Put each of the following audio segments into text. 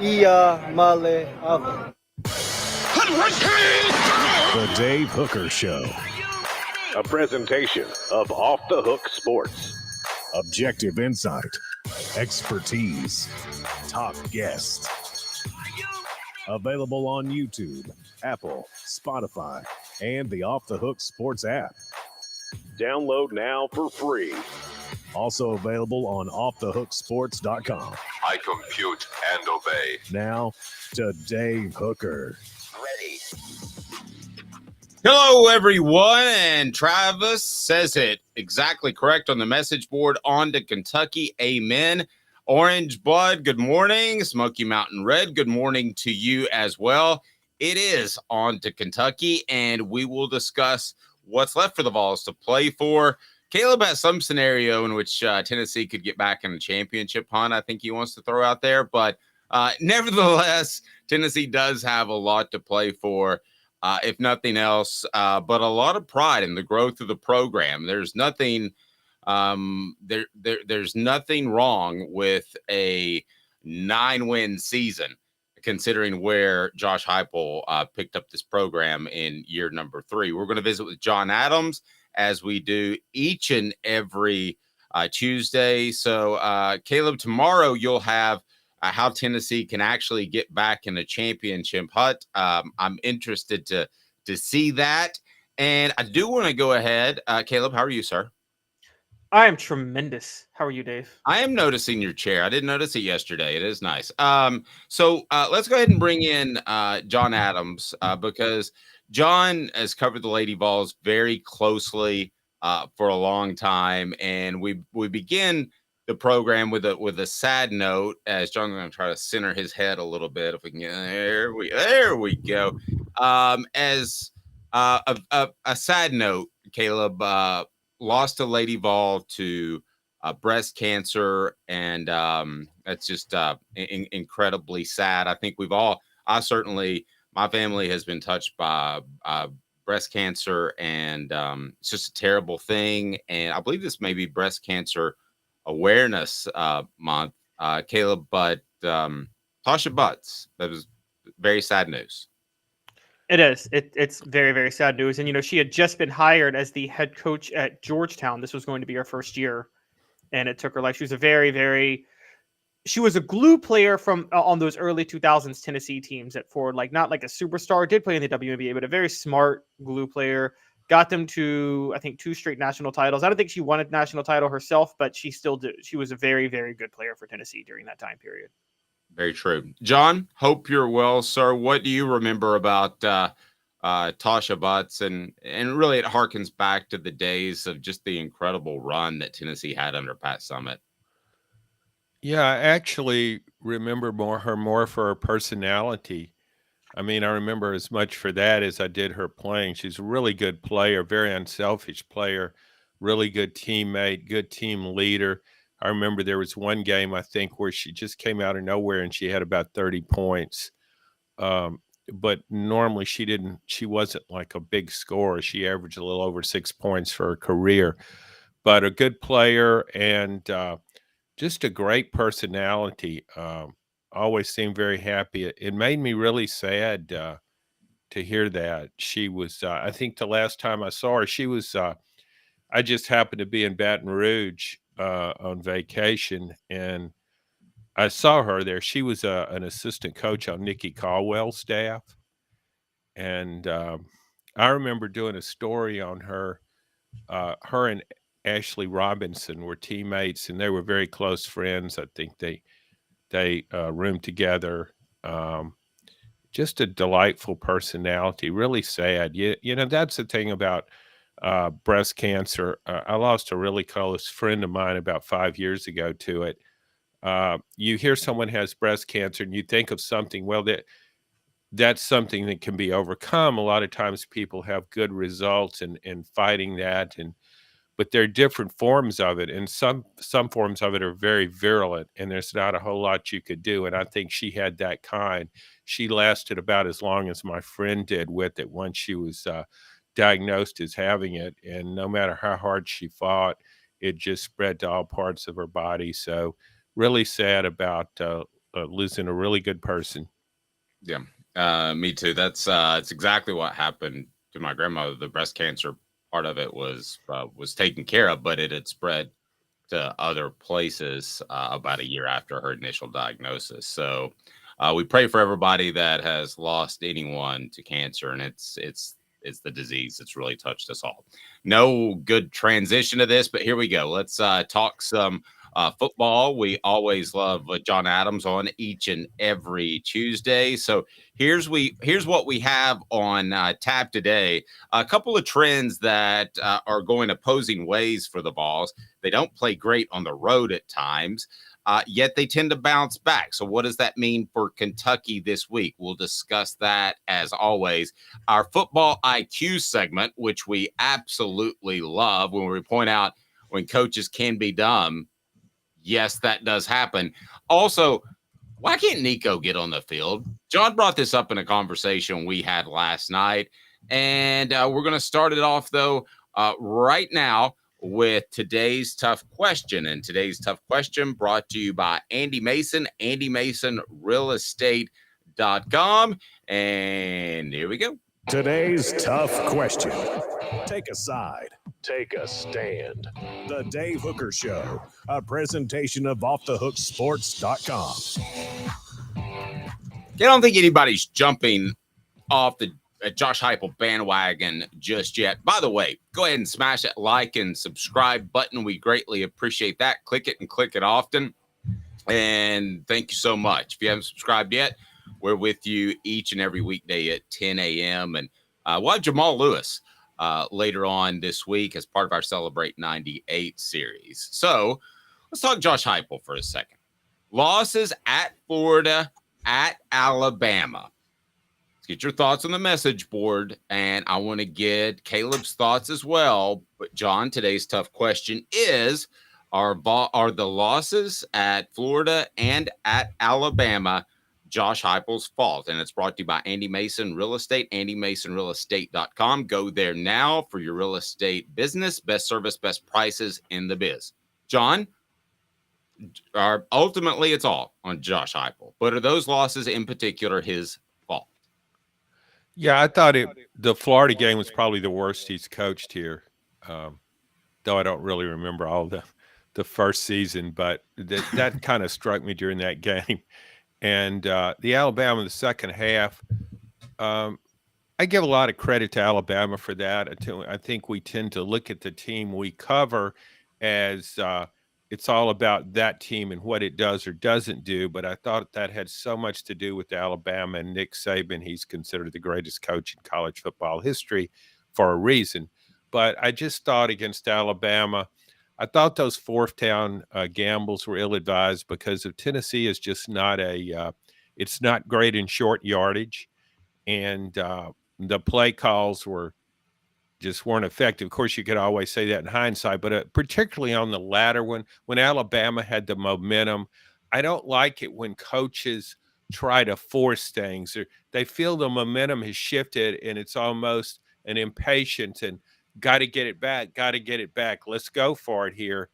Iamaleava. The Dave Hooker Show. A presentation of Off the Hook Sports. Objective insight, expertise, top guests. Available on YouTube, Apple, Spotify, and the Off the Hook Sports app. Download now for free. Also available on offthehooksports.com. I compute and obey. Now to Dave Hooker. Ready. Hello, everyone, and Travis says it exactly correct on the message board. On to Kentucky, amen. Orange Blood, good morning. Smoky Mountain Red, good morning to you as well. It is on to Kentucky, and we will discuss what's left for the Vols to play for. Caleb has some scenario in which Tennessee could get back in a championship hunt, I think he wants to throw out there. But nevertheless, Tennessee does have a lot to play for. If nothing else, but a lot of pride in the growth of the program. There's nothing, there's nothing wrong with a 9-win season, considering where Josh Heupel picked up this program in year number 3. We're going to visit with John Adams as we do each and every Tuesday. So, Caleb, tomorrow you'll have how Tennessee can actually get back in the championship hunt. I'm interested to see that. And I do want to go ahead. Caleb, how are you, sir? I am tremendous. How are you, Dave? I am noticing your chair. I didn't notice it yesterday. It is nice. So let's go ahead and bring in John Adams because John has covered the Lady Vols very closely for a long time. And we begin the program with a sad note, as John's going to try to center his head a little bit. If we can get there we go. As a sad note, Caleb lost a Lady Vol to breast cancer, and that's just incredibly sad. I think my family has been touched by breast cancer, and it's just a terrible thing. And I believe this may be Breast Cancer Awareness Month, Caleb, but Tasha Butts, that was very sad news. It is. It's very, very sad news. And, she had just been hired as the head coach at Georgetown. This was going to be her first year, and it took her life. She was she was a glue player from on those early 2000s Tennessee teams at Ford, not like a superstar, did play in the WNBA, but a very smart glue player. Got them to, I think, 2 straight national titles. I don't think she won a national title herself, but she still did. She was a very, very good player for Tennessee during that time period. Very true. John, hope you're well, sir. What do you remember about Tasha Butts? And really it harkens back to the days of just the incredible run that Tennessee had under Pat Summitt. Yeah, I actually remember more for her personality. I mean, I remember as much for that as I did her playing. She's a really good player, very unselfish player, really good teammate, good team leader. I remember there was one game, I think, where she just came out of nowhere and she had about 30 points. But normally she wasn't like a big scorer. She averaged a little over 6 points for her career. But a good player and just a great personality. Always seemed very happy. It made me really sad to hear that. She was, I think the last time I saw her, she was, I just happened to be in Baton Rouge on vacation, and I saw her there. She was an assistant coach on Nikki Caldwell's staff. And I remember doing a story on her. Her and Ashley Robinson were teammates, and they were very close friends. I think they roomed together. Just a delightful personality, really sad. That's the thing about breast cancer. I lost a really close friend of mine about 5 years ago to it. You hear someone has breast cancer and you think of something, well, that's something that can be overcome. A lot of times people have good results in fighting that, but there are different forms of it, and some forms of it are very virulent, and there's not a whole lot you could do. And I think she had that kind. She lasted about as long as my friend did with it once she was diagnosed as having it. And no matter how hard she fought, it just spread to all parts of her body. So really sad about losing a really good person. Yeah, me too. That's it's exactly what happened to my grandmother. The breast cancer part of it was taken care of, but it had spread to other places about a year after her initial diagnosis. So we pray for everybody that has lost anyone to cancer, and it's the disease that's really touched us all. No good transition to this, but here we go. Let's talk some football. We always love John Adams on each and every Tuesday. So here's what we have on tap today. A couple of trends that are going opposing ways for the Vols. They don't play great on the road at times. Yet they tend to bounce back. So what does that mean for Kentucky this week? We'll discuss that as always. Our football IQ segment, which we absolutely love when we point out when coaches can be dumb. Yes, that does happen. Also, why can't Nico get on the field? John brought this up in a conversation we had last night. And we're going to start it off, though, right now with today's tough question. And today's tough question brought to you by Andy Mason, AndyMasonRealEstate.com. And here we go. Today's tough question. Take a side. Take a stand. The Dave Hooker Show, a presentation of OffTheHookSports.com. I don't think anybody's jumping off the Josh Heupel bandwagon just yet. By the way, go ahead and smash that like and subscribe button. We greatly appreciate that. Click it and click it often. And thank you so much. If you haven't subscribed yet, we're with you each and every weekday at 10 a.m. And we'll have Jamal Lewis later on this week as part of our Celebrate 98 series. So let's talk Josh Heupel for a second. Losses at Florida, at Alabama. Let's get your thoughts on the message board, and I want to get Caleb's thoughts as well. But John, today's tough question is, are the losses at Florida and at Alabama Josh Heupel's fault? And it's brought to you by Andy Mason Real Estate, AndyMasonRealEstate.com. Go there now for your real estate business. Best service, best prices in the biz. John, ultimately it's all on Josh Heupel, but are those losses in particular his fault? Yeah, I thought the Florida game was probably the worst he's coached here, though I don't really remember all the first season, but that kind of struck me during that game. And the Alabama in the second half, I give a lot of credit to Alabama for that. I think we tend to look at the team we cover as it's all about that team and what it does or doesn't do. But I thought that had so much to do with Alabama and Nick Saban. He's considered the greatest coach in college football history for a reason. But I just thought against Alabama, I thought those fourth down gambles were ill-advised because of Tennessee is just not it's not great in short yardage. And the play calls weren't effective. Of course, you could always say that in hindsight, but particularly on the latter one, when Alabama had the momentum, I don't like it when coaches try to force things. Or they feel the momentum has shifted and it's almost an impatience and got to get it back, let's go for it here.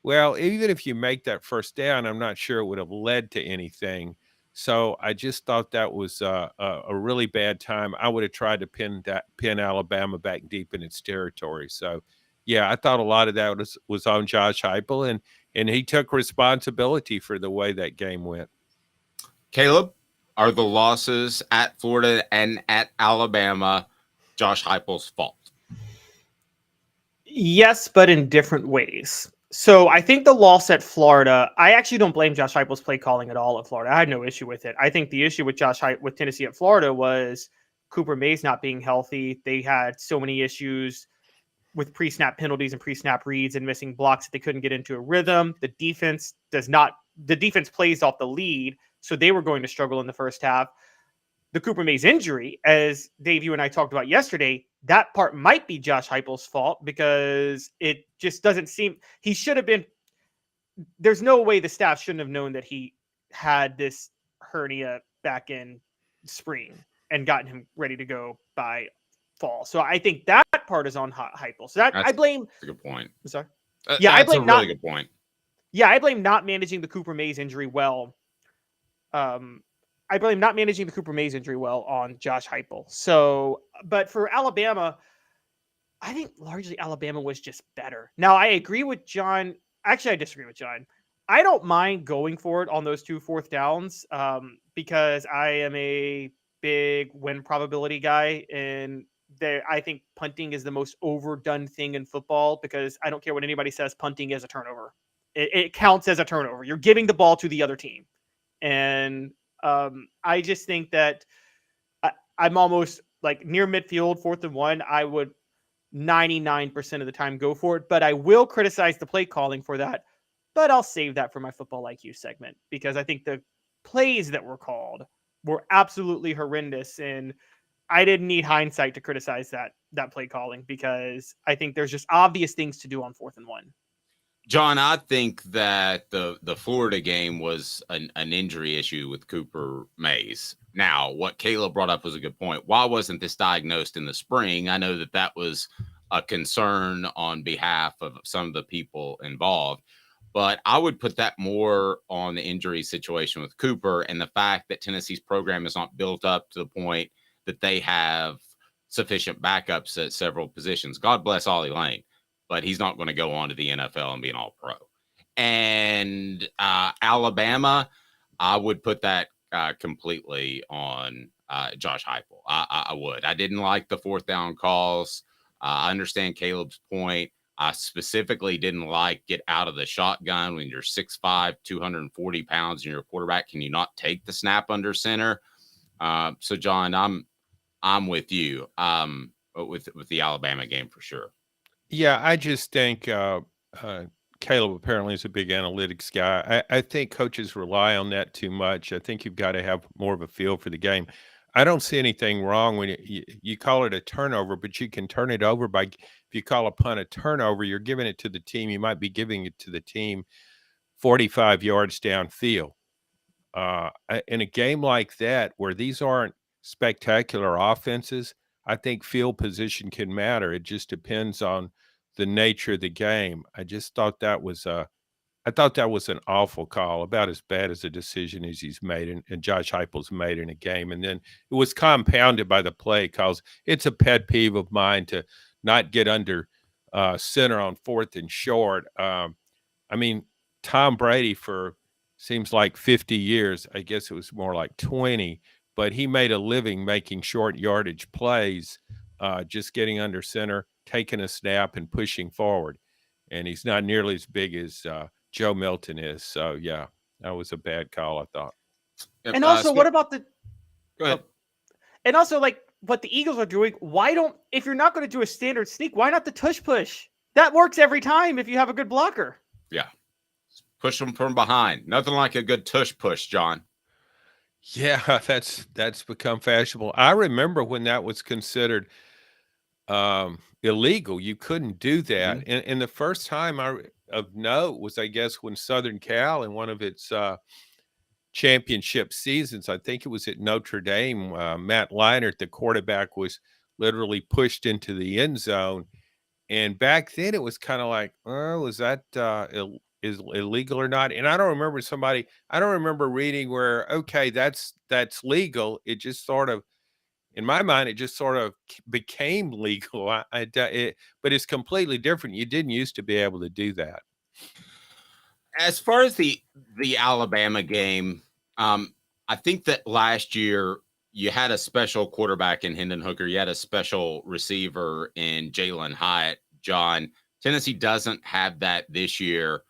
Well, even if you make that first down, I'm not sure it would have led to anything. So I just thought that was a really bad time. I would have tried to pin Alabama back deep in its territory. So, yeah, I thought a lot of that was on Josh Heupel, and he took responsibility for the way that game went. Caleb, are the losses at Florida and at Alabama Josh Heupel's fault? Yes, but in different ways. So I think the loss at Florida, I actually don't blame Josh Heupel's play calling at all at Florida. I had no issue with it. I think the issue with with Tennessee at Florida was Cooper Mays not being healthy. They had so many issues with pre-snap penalties and pre-snap reads and missing blocks that they couldn't get into a rhythm. The defense plays off the lead, so they were going to struggle in the first half. The Cooper Mays injury, as Dave, you and I talked about yesterday, that part might be Josh Heupel's fault because it just doesn't seem he should have been. There's no way the staff shouldn't have known that he had this hernia back in spring and gotten him ready to go by fall. So I think that part is on Heupel. So I blame. That's a good point. I'm sorry. I blame a really good point. Yeah, I blame not managing the Cooper Mays injury well I blame not managing the Cooper Mays injury well on Josh Heupel. So, but for Alabama, I think largely Alabama was just better. Now, I agree with John. Actually, I disagree with John. I don't mind going for it on those 2 4th downs because I am a big win probability guy. And I think punting is the most overdone thing in football because I don't care what anybody says, punting is a turnover. It counts as a turnover. You're giving the ball to the other team. And I just think that I'm almost like near midfield, 4th and 1. I would 99% of the time go for it, but I will criticize the play calling for that. But I'll save that for my football IQ segment because I think the plays that were called were absolutely horrendous, and I didn't need hindsight to criticize that play calling because I think there's just obvious things to do on 4th and 1. John, I think that the Florida game was an injury issue with Cooper Mays. Now, what Caleb brought up was a good point. Why wasn't this diagnosed in the spring? I know that was a concern on behalf of some of the people involved, but I would put that more on the injury situation with Cooper and the fact that Tennessee's program is not built up to the point that they have sufficient backups at several positions. God bless Ollie Lane, but he's not going to go on to the NFL and be an all-pro. And Alabama, I would put that completely on Josh Heupel. I would. I didn't like the 4th down calls. I understand Caleb's point. I specifically didn't like get out of the shotgun when you're 6'5", 240 pounds and you're a quarterback. Can you not take the snap under center? So, John, I'm with you with the Alabama game for sure. Yeah, I just think Caleb apparently is a big analytics guy. I think coaches rely on that too much. I think you've got to have more of a feel for the game. I don't see anything wrong when you call it a turnover, but you can turn it over by, if you call a punt a turnover, you're giving it to the team. You might be giving it to the team 45 yards downfield. In a game like that, where these aren't spectacular offenses, I think field position can matter. It just depends on the nature of the game. I just thought that was an awful call, about as bad as a decision as he's made and Josh Heupel's made in a game. And then it was compounded by the play calls. It's a pet peeve of mine to not get under center on 4th and short. I mean, Tom Brady for seems like 50 years, I guess it was more like 20, but he made a living making short yardage plays, just getting under center, taking a snap and pushing forward. And he's not nearly as big as Joe Milton is. So, yeah, that was a bad call, I thought. And also, what about the – Go ahead. And also, like, what the Eagles are doing, if you're not going to do a standard sneak, why not the tush push? That works every time if you have a good blocker. Yeah. Push them from behind. Nothing like a good tush push, John. Yeah, that's become fashionable. I remember when that was considered illegal. You couldn't do that. Mm-hmm. And the first time of note was, I guess, when Southern Cal in one of its championship seasons, I think it was at Notre Dame, Matt Leinart, the quarterback, was literally pushed into the end zone. And back then it was kind of like, was that is illegal or not? And I don't remember reading where, okay, that's legal. It just sort of, in my mind, it just sort of became legal. But it's completely different. You didn't used to be able to do that. As far as the Alabama game, I think that last year you had a special quarterback in Hendon Hooker. You had a special receiver in Jalen Hyatt. John, Tennessee doesn't have that this year.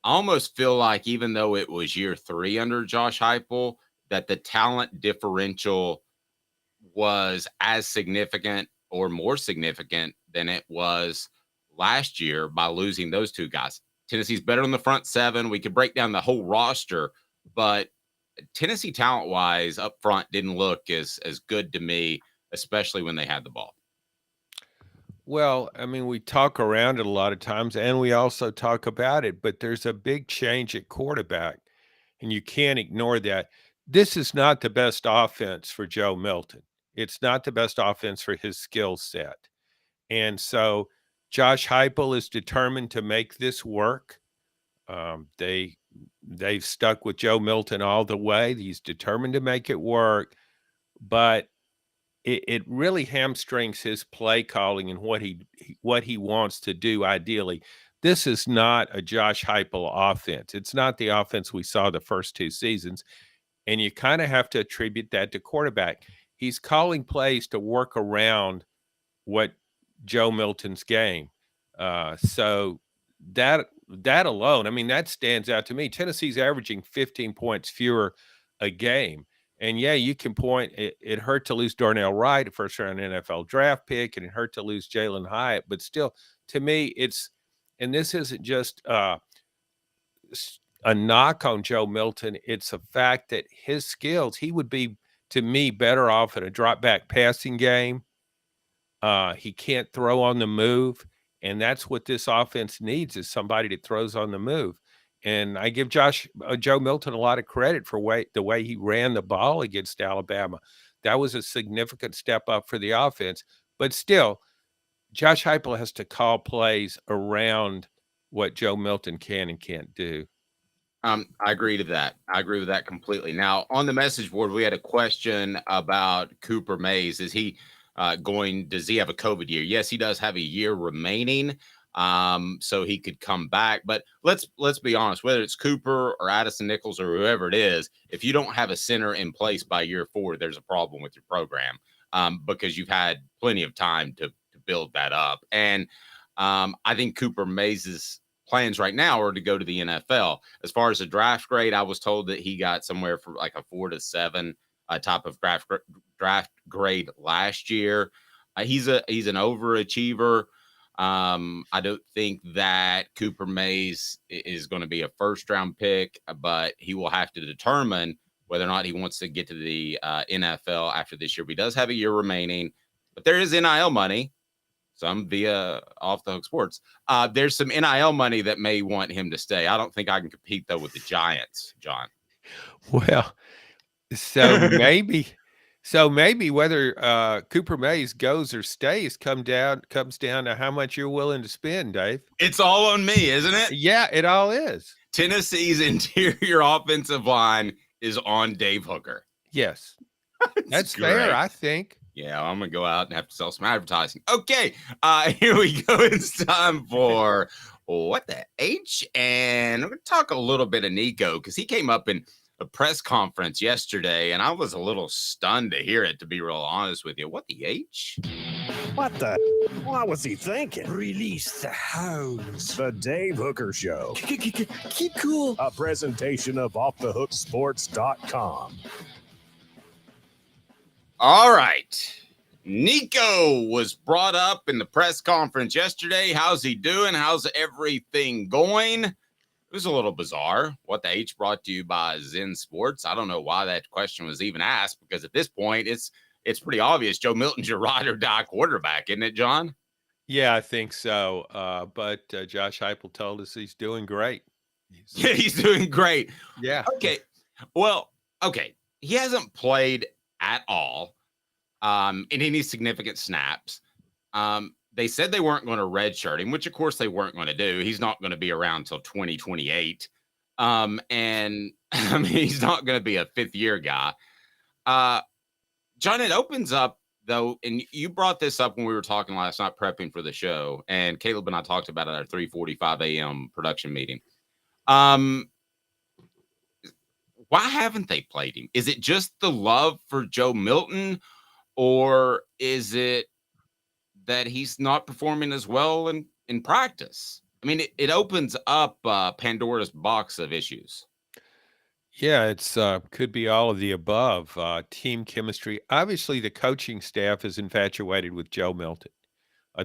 I almost feel like even though it was year 3 under Josh Heupel, that the talent differential was as significant or more significant than it was last year by losing those 2 guys. Tennessee's better on the front 7. We could break down the whole roster, but Tennessee talent-wise up front didn't look as good to me, especially when they had the ball. Well, I mean, we talk around it a lot of times, and we also talk about it, but there's a big change at quarterback, and you can't ignore that. This is not the best offense for Joe Milton. It's not the best offense for his skill set. And so Josh Heupel is determined to make this work. They've stuck with Joe Milton all the way. He's determined to make it work, but it really hamstrings his play calling and what he wants to do ideally. This is not a Josh Heupel offense. It's not the offense we saw the first 2 seasons, and you kind of have to attribute that to quarterback. He's calling plays to work around what Joe Milton's game. So that alone, I mean, that stands out to me. Tennessee's averaging 15 points fewer a game. And yeah, you can point it hurt to lose Darnell Wright, a first-round NFL draft pick, and it hurt to lose Jalen Hyatt. But still, to me, and this isn't just a knock on Joe Milton. It's a fact that his skills, he would be, to me, better off in a drop-back passing game. He can't throw on the move, and that's what this offense needs, is somebody that throws on the move. And I give Joe Milton a lot of credit for the way he ran the ball against Alabama. That was a significant step up for the offense. But still, Josh Heupel has to call plays around what Joe Milton can and can't do. I agree to that. I agree with that completely. Now, on the message board, we had a question about Cooper Mays. Is he does he have a COVID year? Yes, he does have a year remaining. So he could come back. But let's be honest, whether it's Cooper or Addison Nichols or whoever it is, if you don't have a center in place by year 4, there's a problem with your program, because you've had plenty of time to build that up. And I think Cooper Mays' plans right now are to go to the NFL. As far as the draft grade, I was told that he got somewhere from like a 4 to 7 top of draft grade last year. He's an overachiever. I don't think that Cooper Mays is going to be a first-round pick, but he will have to determine whether or not he wants to get to the NFL after this year. He does have a year remaining, but there is NIL money, some via Off the Hook Sports. There's some NIL money that may want him to stay. I don't think I can compete, though, with the Giants, John. Well, so maybe whether Cooper Mays goes or stays comes down to how much you're willing to spend, Dave. It's all on me, isn't it? Yeah, it all is. Tennessee's interior offensive line is on Dave Hooker. Yes. That's great. fair, I think. Yeah, I'm going to go out and have to sell some advertising. Okay, here we go. It's time for What the H? And I'm going to talk a little bit of Nico, because he came up in a press conference yesterday, and I was a little stunned to hear it, to be real honest with you. What the H? What the? What was he thinking? Release the hounds. The Dave Hooker Show. Keep cool. A presentation of OffTheHookSports.com. All right. Nico was brought up in the press conference yesterday. How's he doing? How's everything going? It was a little bizarre. What the H brought to you by Zen Sports. I don't know why that question was even asked, because at this point, it's pretty obvious Joe Milton's your ride or die quarterback, isn't it, John? Yeah, I think so. But Josh Heupel told us he's doing great. Yeah, he's doing great. Yeah. Okay. Well, okay. He hasn't played at all in any significant snaps. They said they weren't going to redshirt him, which of course they weren't going to do. He's not going to be around until 2028. And I mean, he's not going to be a 5th-year guy. John, it opens up, though, and you brought this up when we were talking last night prepping for the show, and Caleb and I talked about it at our 3:45 a.m. production meeting. Why haven't they played him? Is it just the love for Joe Milton, or is it that he's not performing as well in practice? I mean, it opens up Pandora's box of issues. Yeah, it's could be all of the above. Team chemistry. Obviously, the coaching staff is infatuated with Joe Milton.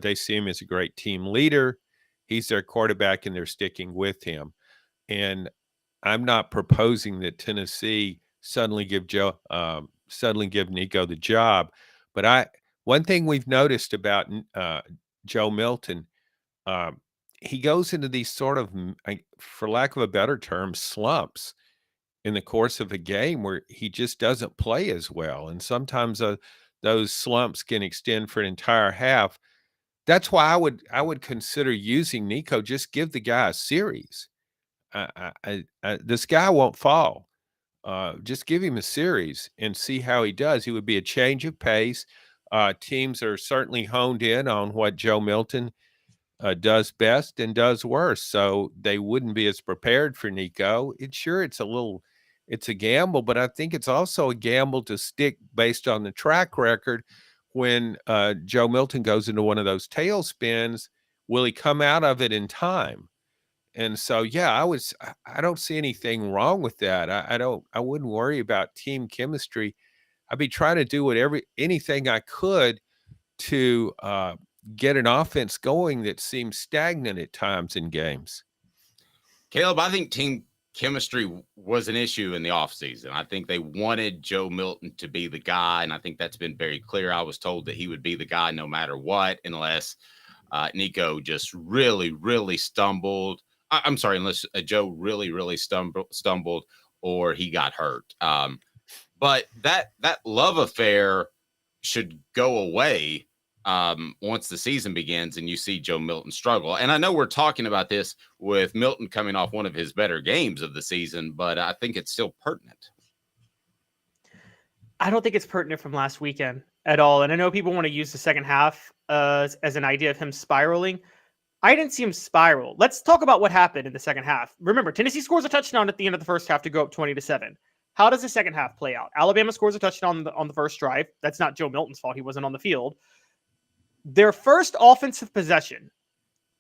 They see him as a great team leader. He's their quarterback, and they're sticking with him. And I'm not proposing that Tennessee suddenly give Nico the job, but one thing we've noticed about Joe Milton, he goes into these sort of, for lack of a better term, slumps in the course of a game where he just doesn't play as well, and sometimes those slumps can extend for an entire half. That's why I would consider using Nico. Just give the guy a series. the sky won't fall. Just give him a series and see how he does. He would be a change of pace. Teams are certainly honed in on what Joe Milton does best and does worse, so they wouldn't be as prepared for Nico. It's a gamble, but I think it's also a gamble to stick based on the track record. When Joe Milton goes into one of those tailspins, will he come out of it in time? And so, yeah, I don't see anything wrong with that. I wouldn't worry about team chemistry. I'd be trying to do anything I could to get an offense going that seems stagnant at times in games. Caleb, I think team chemistry was an issue in the offseason. I think they wanted Joe Milton to be the guy, and I think that's been very clear. I was told that he would be the guy no matter what, unless Nico just really, really stumbled. I'm sorry, unless Joe really, really stumbled or he got hurt. But that love affair should go away once the season begins and you see Joe Milton struggle. And I know we're talking about this with Milton coming off one of his better games of the season, but I think it's still pertinent. I don't think it's pertinent from last weekend at all. And I know people want to use the second half as an idea of him spiraling. I didn't see him spiral. Let's talk about what happened in the second half. Remember, Tennessee scores a touchdown at the end of the first half to go up 20-7. How does the second half play out? Alabama scores a touchdown on the first drive. That's not Joe Milton's fault. He wasn't on the field. Their first offensive possession,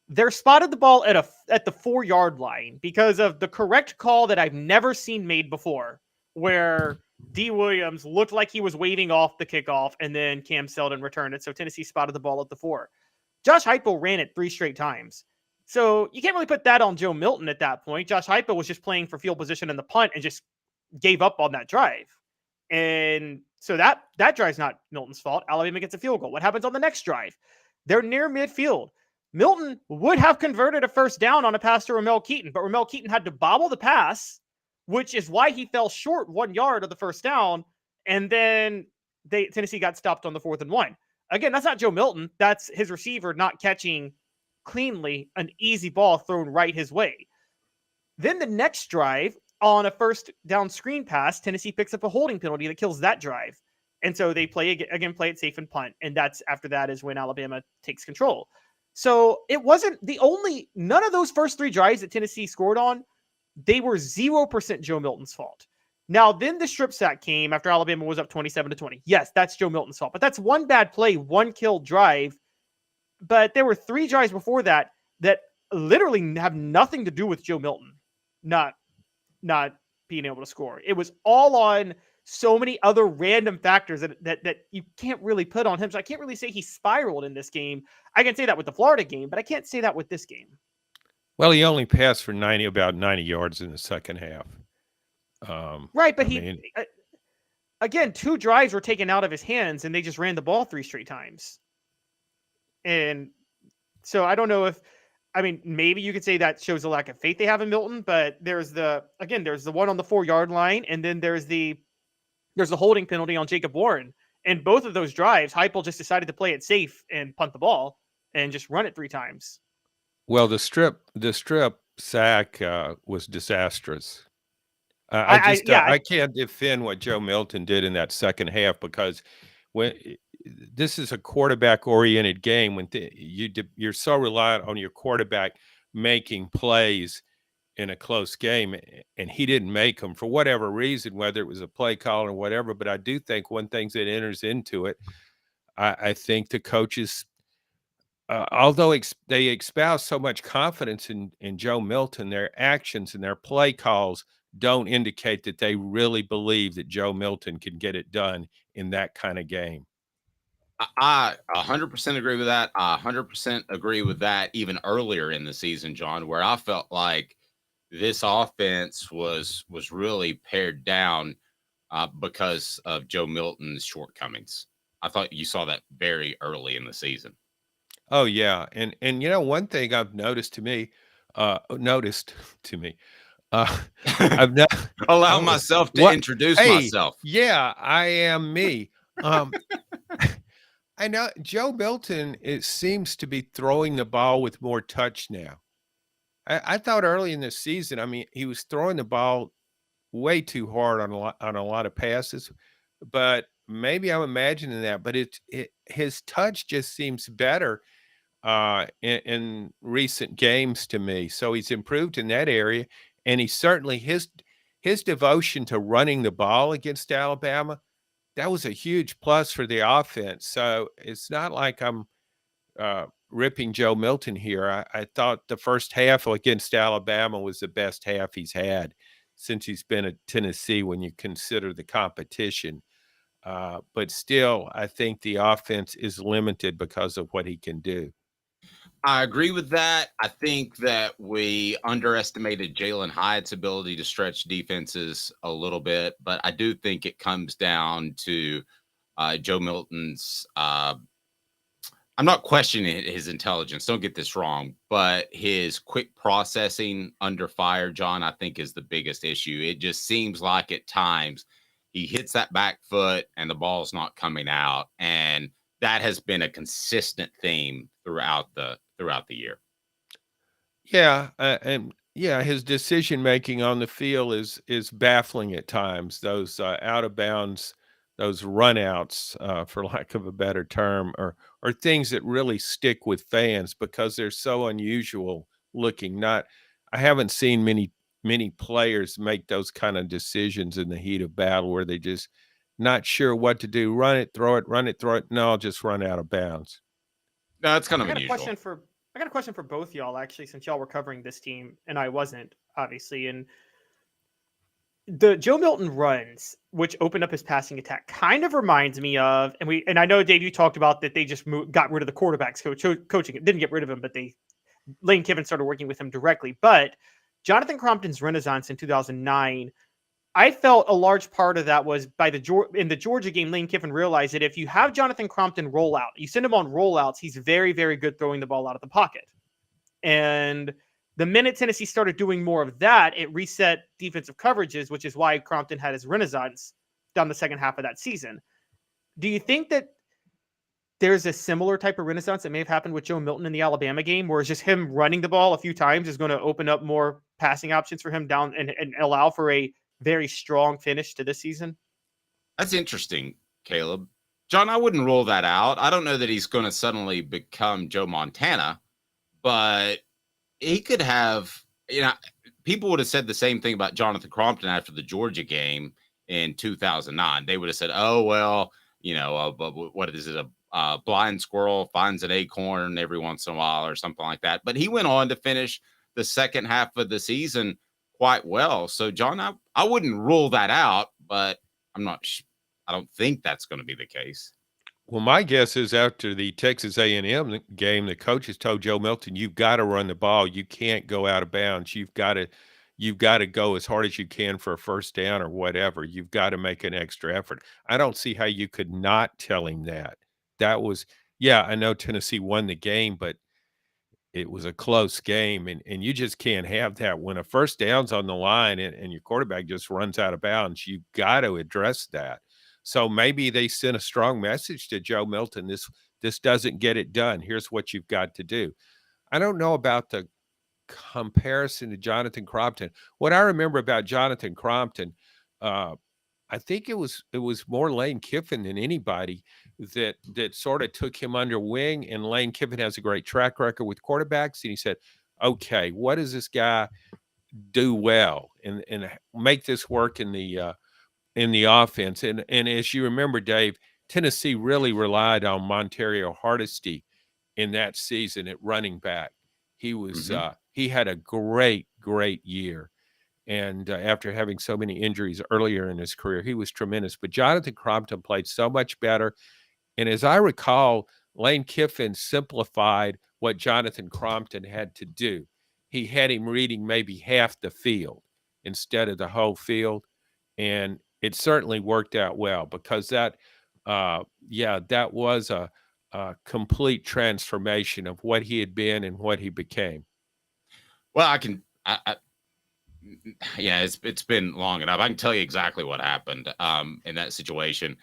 they're spotted the ball at the 4-yard line because of the correct call that I've never seen made before, where D. Williams looked like he was waving off the kickoff, and then Cam Seldon returned it. So Tennessee spotted the ball at the 4. Josh Heupel ran it 3 straight times. So you can't really put that on Joe Milton at that point. Josh Heupel was just playing for field position in the punt and just gave up on that drive. And so that drive's not Milton's fault. Alabama gets a field goal. What happens on the next drive? They're near midfield. Milton would have converted a first down on a pass to Ramel Keaton, but Ramel Keaton had to bobble the pass, which is why he fell short 1 yard of the first down. And then Tennessee got stopped on the 4th and 1. Again, that's not Joe Milton. That's his receiver not catching cleanly an easy ball thrown right his way. Then the next drive, on a first down screen pass, Tennessee picks up a holding penalty that kills that drive. And so they play it safe and punt. And after that is when Alabama takes control. So it wasn't none of those first 3 drives that Tennessee scored on, they were 0% Joe Milton's fault. Now, then the strip sack came after Alabama was up 27-20. Yes, that's Joe Milton's fault, but that's one bad play, one killed drive. But there were 3 drives before that literally have nothing to do with Joe Milton not being able to score. It was all on so many other random factors that you can't really put on him. So I can't really say he spiraled in this game. I can say that with the Florida game, but I can't say that with this game. Well, he only passed for about 90 yards in the second half. Right, but again, 2 drives were taken out of his hands, and they just ran the ball 3 straight times. And so I don't know maybe you could say that shows a lack of faith they have in Milton, but there's the one on the 4-yard line, and then there's the holding penalty on Jacob Warren. And both of those drives, Heupel just decided to play it safe and punt the ball and just run it 3 times. Well, the strip sack was disastrous. I can't defend what Joe Milton did in that second half, because this is a quarterback-oriented game, when you're so reliant on your quarterback making plays in a close game, and he didn't make them for whatever reason, whether it was a play call or whatever. But I do think one thing that enters into it, I think the coaches, although they espouse so much confidence in Joe Milton, their actions and their play calls don't indicate that they really believe that Joe Milton can get it done in that kind of game. I 100% agree with that. I 100% agree with that even earlier in the season, John, where I felt like this offense was really pared down because of Joe Milton's shortcomings. I thought you saw that very early in the season. Oh, yeah. And one thing I've noticed to me, I've not allow myself to introduce myself. Yeah, I am me. I know Joe Milton, it seems to be throwing the ball with more touch now. I thought early in the season, I mean, he was throwing the ball way too hard on a lot of passes, but maybe I'm imagining that. But his touch just seems better in recent games to me. So he's improved in that area, and he certainly his devotion to running the ball against Alabama, that was a huge plus for the offense. So it's not like I'm ripping Joe Milton here. I thought the first half against Alabama was the best half he's had since he's been at Tennessee when you consider the competition. But still, I think the offense is limited because of what he can do. I agree with that. I think that we underestimated Jalen Hyatt's ability to stretch defenses a little bit, but I do think it comes down to Joe Milton's. I'm not questioning his intelligence. Don't get this wrong, but his quick processing under fire, John, I think is the biggest issue. It just seems like at times he hits that back foot and the ball's not coming out, and that has been a consistent theme throughout the year. Yeah, his decision making on the field is baffling at times. Those out of bounds, those runouts, for lack of a better term, are things that really stick with fans because they're so unusual looking. I haven't seen many players make those kind of decisions in the heat of battle where they just not sure what to do. Run it, throw it, run it, throw it. No, I'll just run out of bounds. No, that's kind of I got unusual. I got a question for both y'all, actually, since y'all were covering this team and I wasn't, obviously. And the Joe Milton runs, which opened up his passing attack, kind of reminds me of, and I know, Dave, you talked about that they just got rid of the quarterbacks coaching. It didn't get rid of him, but Lane Kiffin started working with him directly. But Jonathan Crompton's renaissance in 2009, I felt a large part of that was in the Georgia game. Lane Kiffin realized that if you have Jonathan Crompton roll out, you send him on rollouts, he's very, very good throwing the ball out of the pocket. And the minute Tennessee started doing more of that, it reset defensive coverages, which is why Crompton had his renaissance down the second half of that season. Do you think that there's a similar type of renaissance that may have happened with Joe Milton in the Alabama game, where it's just him running the ball a few times is going to open up more passing options for him down and allow for a very strong finish to this season? That's interesting, Caleb. John, I wouldn't rule that out. I don't know that he's going to suddenly become Joe Montana, but he could have, people would have said the same thing about Jonathan Crompton after the Georgia game in 2009. They would have said, oh, well, what is it? A blind squirrel finds an acorn every once in a while or something like that. But he went on to finish the second half of the season quite well. So, John, I wouldn't rule that out, but I don't think that's going to be the case. Well, my guess is after the Texas A&M game, the coaches told Joe Milton, "You've got to run the ball. You can't go out of bounds. You've got to go as hard as you can for a first down or whatever. You've got to make an extra effort." I don't see how you could not tell him that. That was, I know Tennessee won the game, but it was a close game, and you just can't have that. When a first down's on the line and your quarterback just runs out of bounds, you've got to address that. So maybe they sent a strong message to Joe Milton. This doesn't get it done. Here's what you've got to do. I don't know about the comparison to Jonathan Crompton. What I remember about Jonathan Crompton, I think it was more Lane Kiffin than anybody that sort of took him under wing. And Lane Kiffin has a great track record with quarterbacks. And he said, okay, what does this guy do well and make this work in the offense? And as you remember, Dave, Tennessee really relied on Montario Hardesty in that season at running back. He was he had a great year. And after having so many injuries earlier in his career, he was tremendous. But Jonathan Crompton played so much better. And as I recall, Lane Kiffin simplified what Jonathan Crompton had to do. He had him reading maybe half the field instead of the whole field. And it certainly worked out well because that was a complete transformation of what he had been and what he became. Well, it's been long enough. I can tell you exactly what happened in that situation.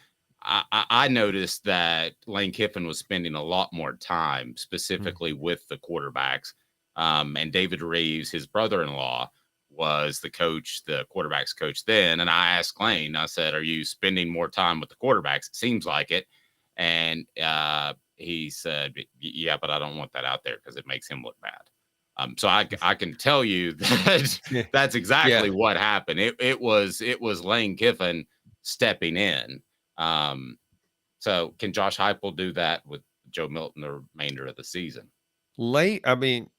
I noticed that Lane Kiffin was spending a lot more time specifically with the quarterbacks. And David Reeves, his brother-in-law, was the coach, the quarterback's coach then. And I asked Lane, I said, are you spending more time with the quarterbacks? It seems like it. And he said, yeah, but I don't want that out there because it makes him look bad. So I can tell you that that's exactly what happened. It was Lane Kiffin stepping in. So can Josh Heupel do that with Joe Milton the remainder of the season? Heupel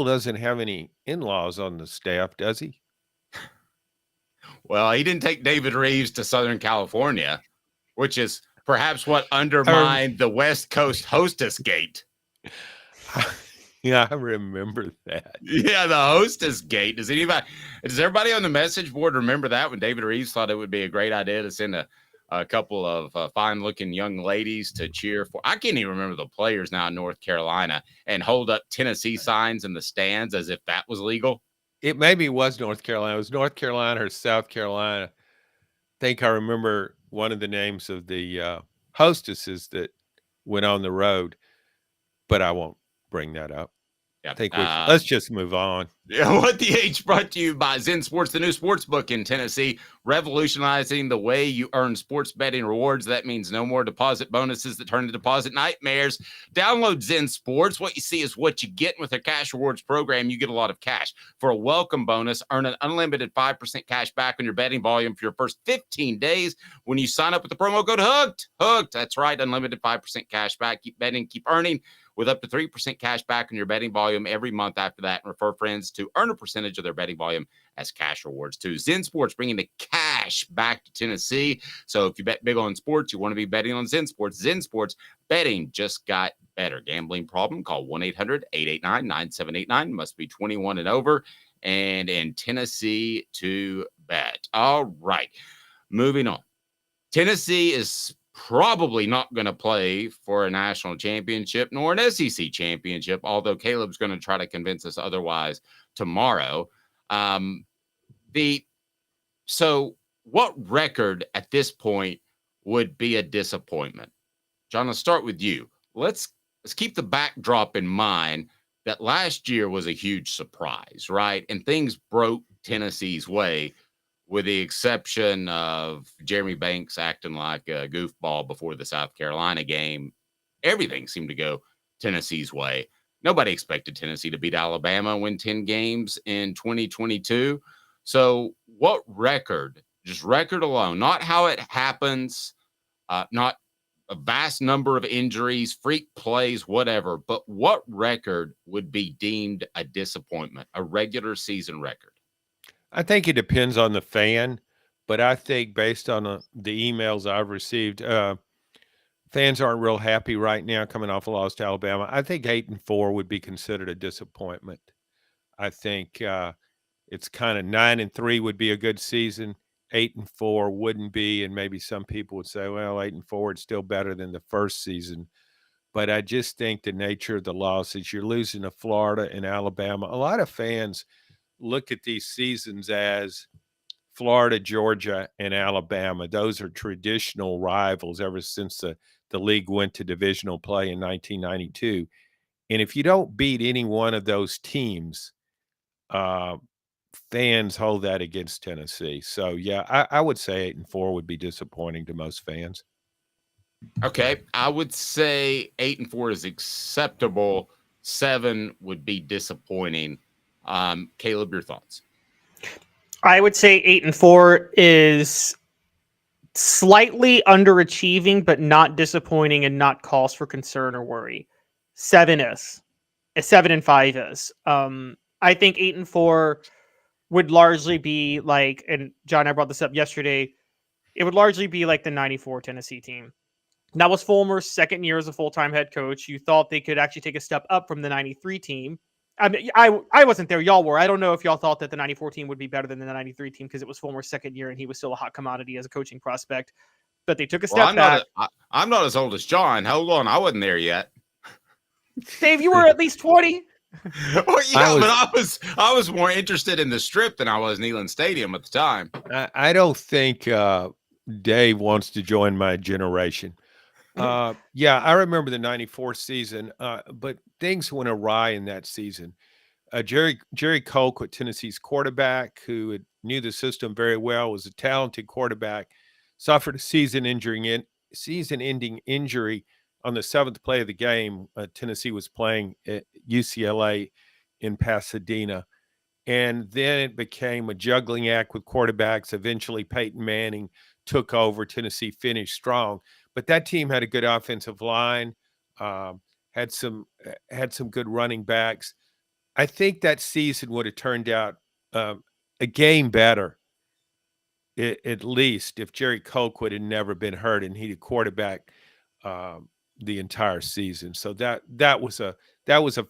doesn't have any in-laws on the staff, does he? Well, he didn't take David Reeves to Southern California, which is perhaps what undermined the West Coast hostess gate. Yeah, I remember that. Yeah, the hostess gate. Does everybody on the message board remember that when David Reeves thought it would be a great idea to send a couple of fine-looking young ladies to cheer for? I can't even remember the players now in North Carolina and hold up Tennessee signs in the stands as if that was legal. It maybe was North Carolina. It was North Carolina or South Carolina. I think I remember one of the names of the hostesses that went on the road, but I won't bring that up. Yeah. I think let's just move on. What the H brought to you by Zen Sports, the new sports book in Tennessee, revolutionizing the way you earn sports betting rewards. That means no more deposit bonuses that turn into deposit nightmares. Download Zen Sports. What you see is what you get. With their cash rewards program, you get a lot of cash. For a welcome bonus, earn an unlimited 5% cash back on your betting volume for your first 15 days when you sign up with the promo code HOOKED. HOOKED. That's right. Unlimited 5% cash back. Keep betting, keep earning, with up to 3% cash back on your betting volume every month after that, and refer friends to earn a percentage of their betting volume as cash rewards too. Zen Sports, bringing the cash back to Tennessee. So if you bet big on sports, you want to be betting on Zen Sports. Zen Sports, betting just got better. Gambling problem? Call 1-800-889-9789. Must be 21 and over, and in Tennessee to bet. All right, moving on. Tennessee is probably not going to play for a national championship nor an SEC championship, although Caleb's going to try to convince us otherwise tomorrow. So what record at this point would be a disappointment? John, let's start with you. Let's keep the backdrop in mind that last year was a huge surprise, right? And things broke Tennessee's way, with the exception of Jeremy Banks acting like a goofball before the South Carolina game. Everything seemed to go Tennessee's way. Nobody expected Tennessee to beat Alabama and win 10 games in 2022. So what record, just record alone, not how it happens, not a vast number of injuries, freak plays, whatever, but what record would be deemed a disappointment, a regular season record? I think it depends on the fan, but I think based on the emails I've received, fans aren't real happy right now coming off a loss to Alabama. I think 8-4 would be considered a disappointment. I think it's kind of 9-3 would be a good season. 8-4 wouldn't be, and maybe some people would say, well, 8-4 is still better than the first season. But I just think the nature of the losses, you're losing to Florida and Alabama. A lot of fans look at these seasons as Florida, Georgia, and Alabama. Those are traditional rivals ever since the league went to divisional play in 1992. And if you don't beat any one of those teams, fans hold that against Tennessee. So, yeah, I would say 8-4 would be disappointing to most fans. Okay, I would say 8-4 is acceptable. 7 would be disappointing. Caleb, your thoughts? I would say 8-4 is slightly underachieving, but not disappointing and not cause for concern or worry. 7 is. 7-5 is. I think 8-4 would largely be like, and John and I brought this up yesterday, it would largely be like the 94 Tennessee team. That was Fulmer's second year as a full-time head coach. You thought they could actually take a step up from the 93 team. I mean, I wasn't there. Y'all were. I don't know if y'all thought that the 94 team would be better than the 93 team because it was Fulmer's second year and he was still a hot commodity as a coaching prospect. But they took a step back. I'm not as old as John. Hold on. I wasn't there yet. Dave, you were at least 20. Well, yeah, but I was more interested in the Strip than I was Neyland Stadium at the time. I don't think Dave wants to join my generation. Yeah, I remember the '94 season, but things went awry in that season. Jerry Colquitt, Tennessee's quarterback, who knew the system very well, was a talented quarterback, suffered a season-ending injury on the seventh play of the game. Tennessee was playing at UCLA in Pasadena, and then it became a juggling act with quarterbacks. Eventually, Peyton Manning took over. Tennessee finished strong, but that team had a good offensive line, um, had some good running backs. I think that season would have turned out a game better, at least, if Jerry Colquitt had never been hurt and he'd quarterback the entire season. So that was a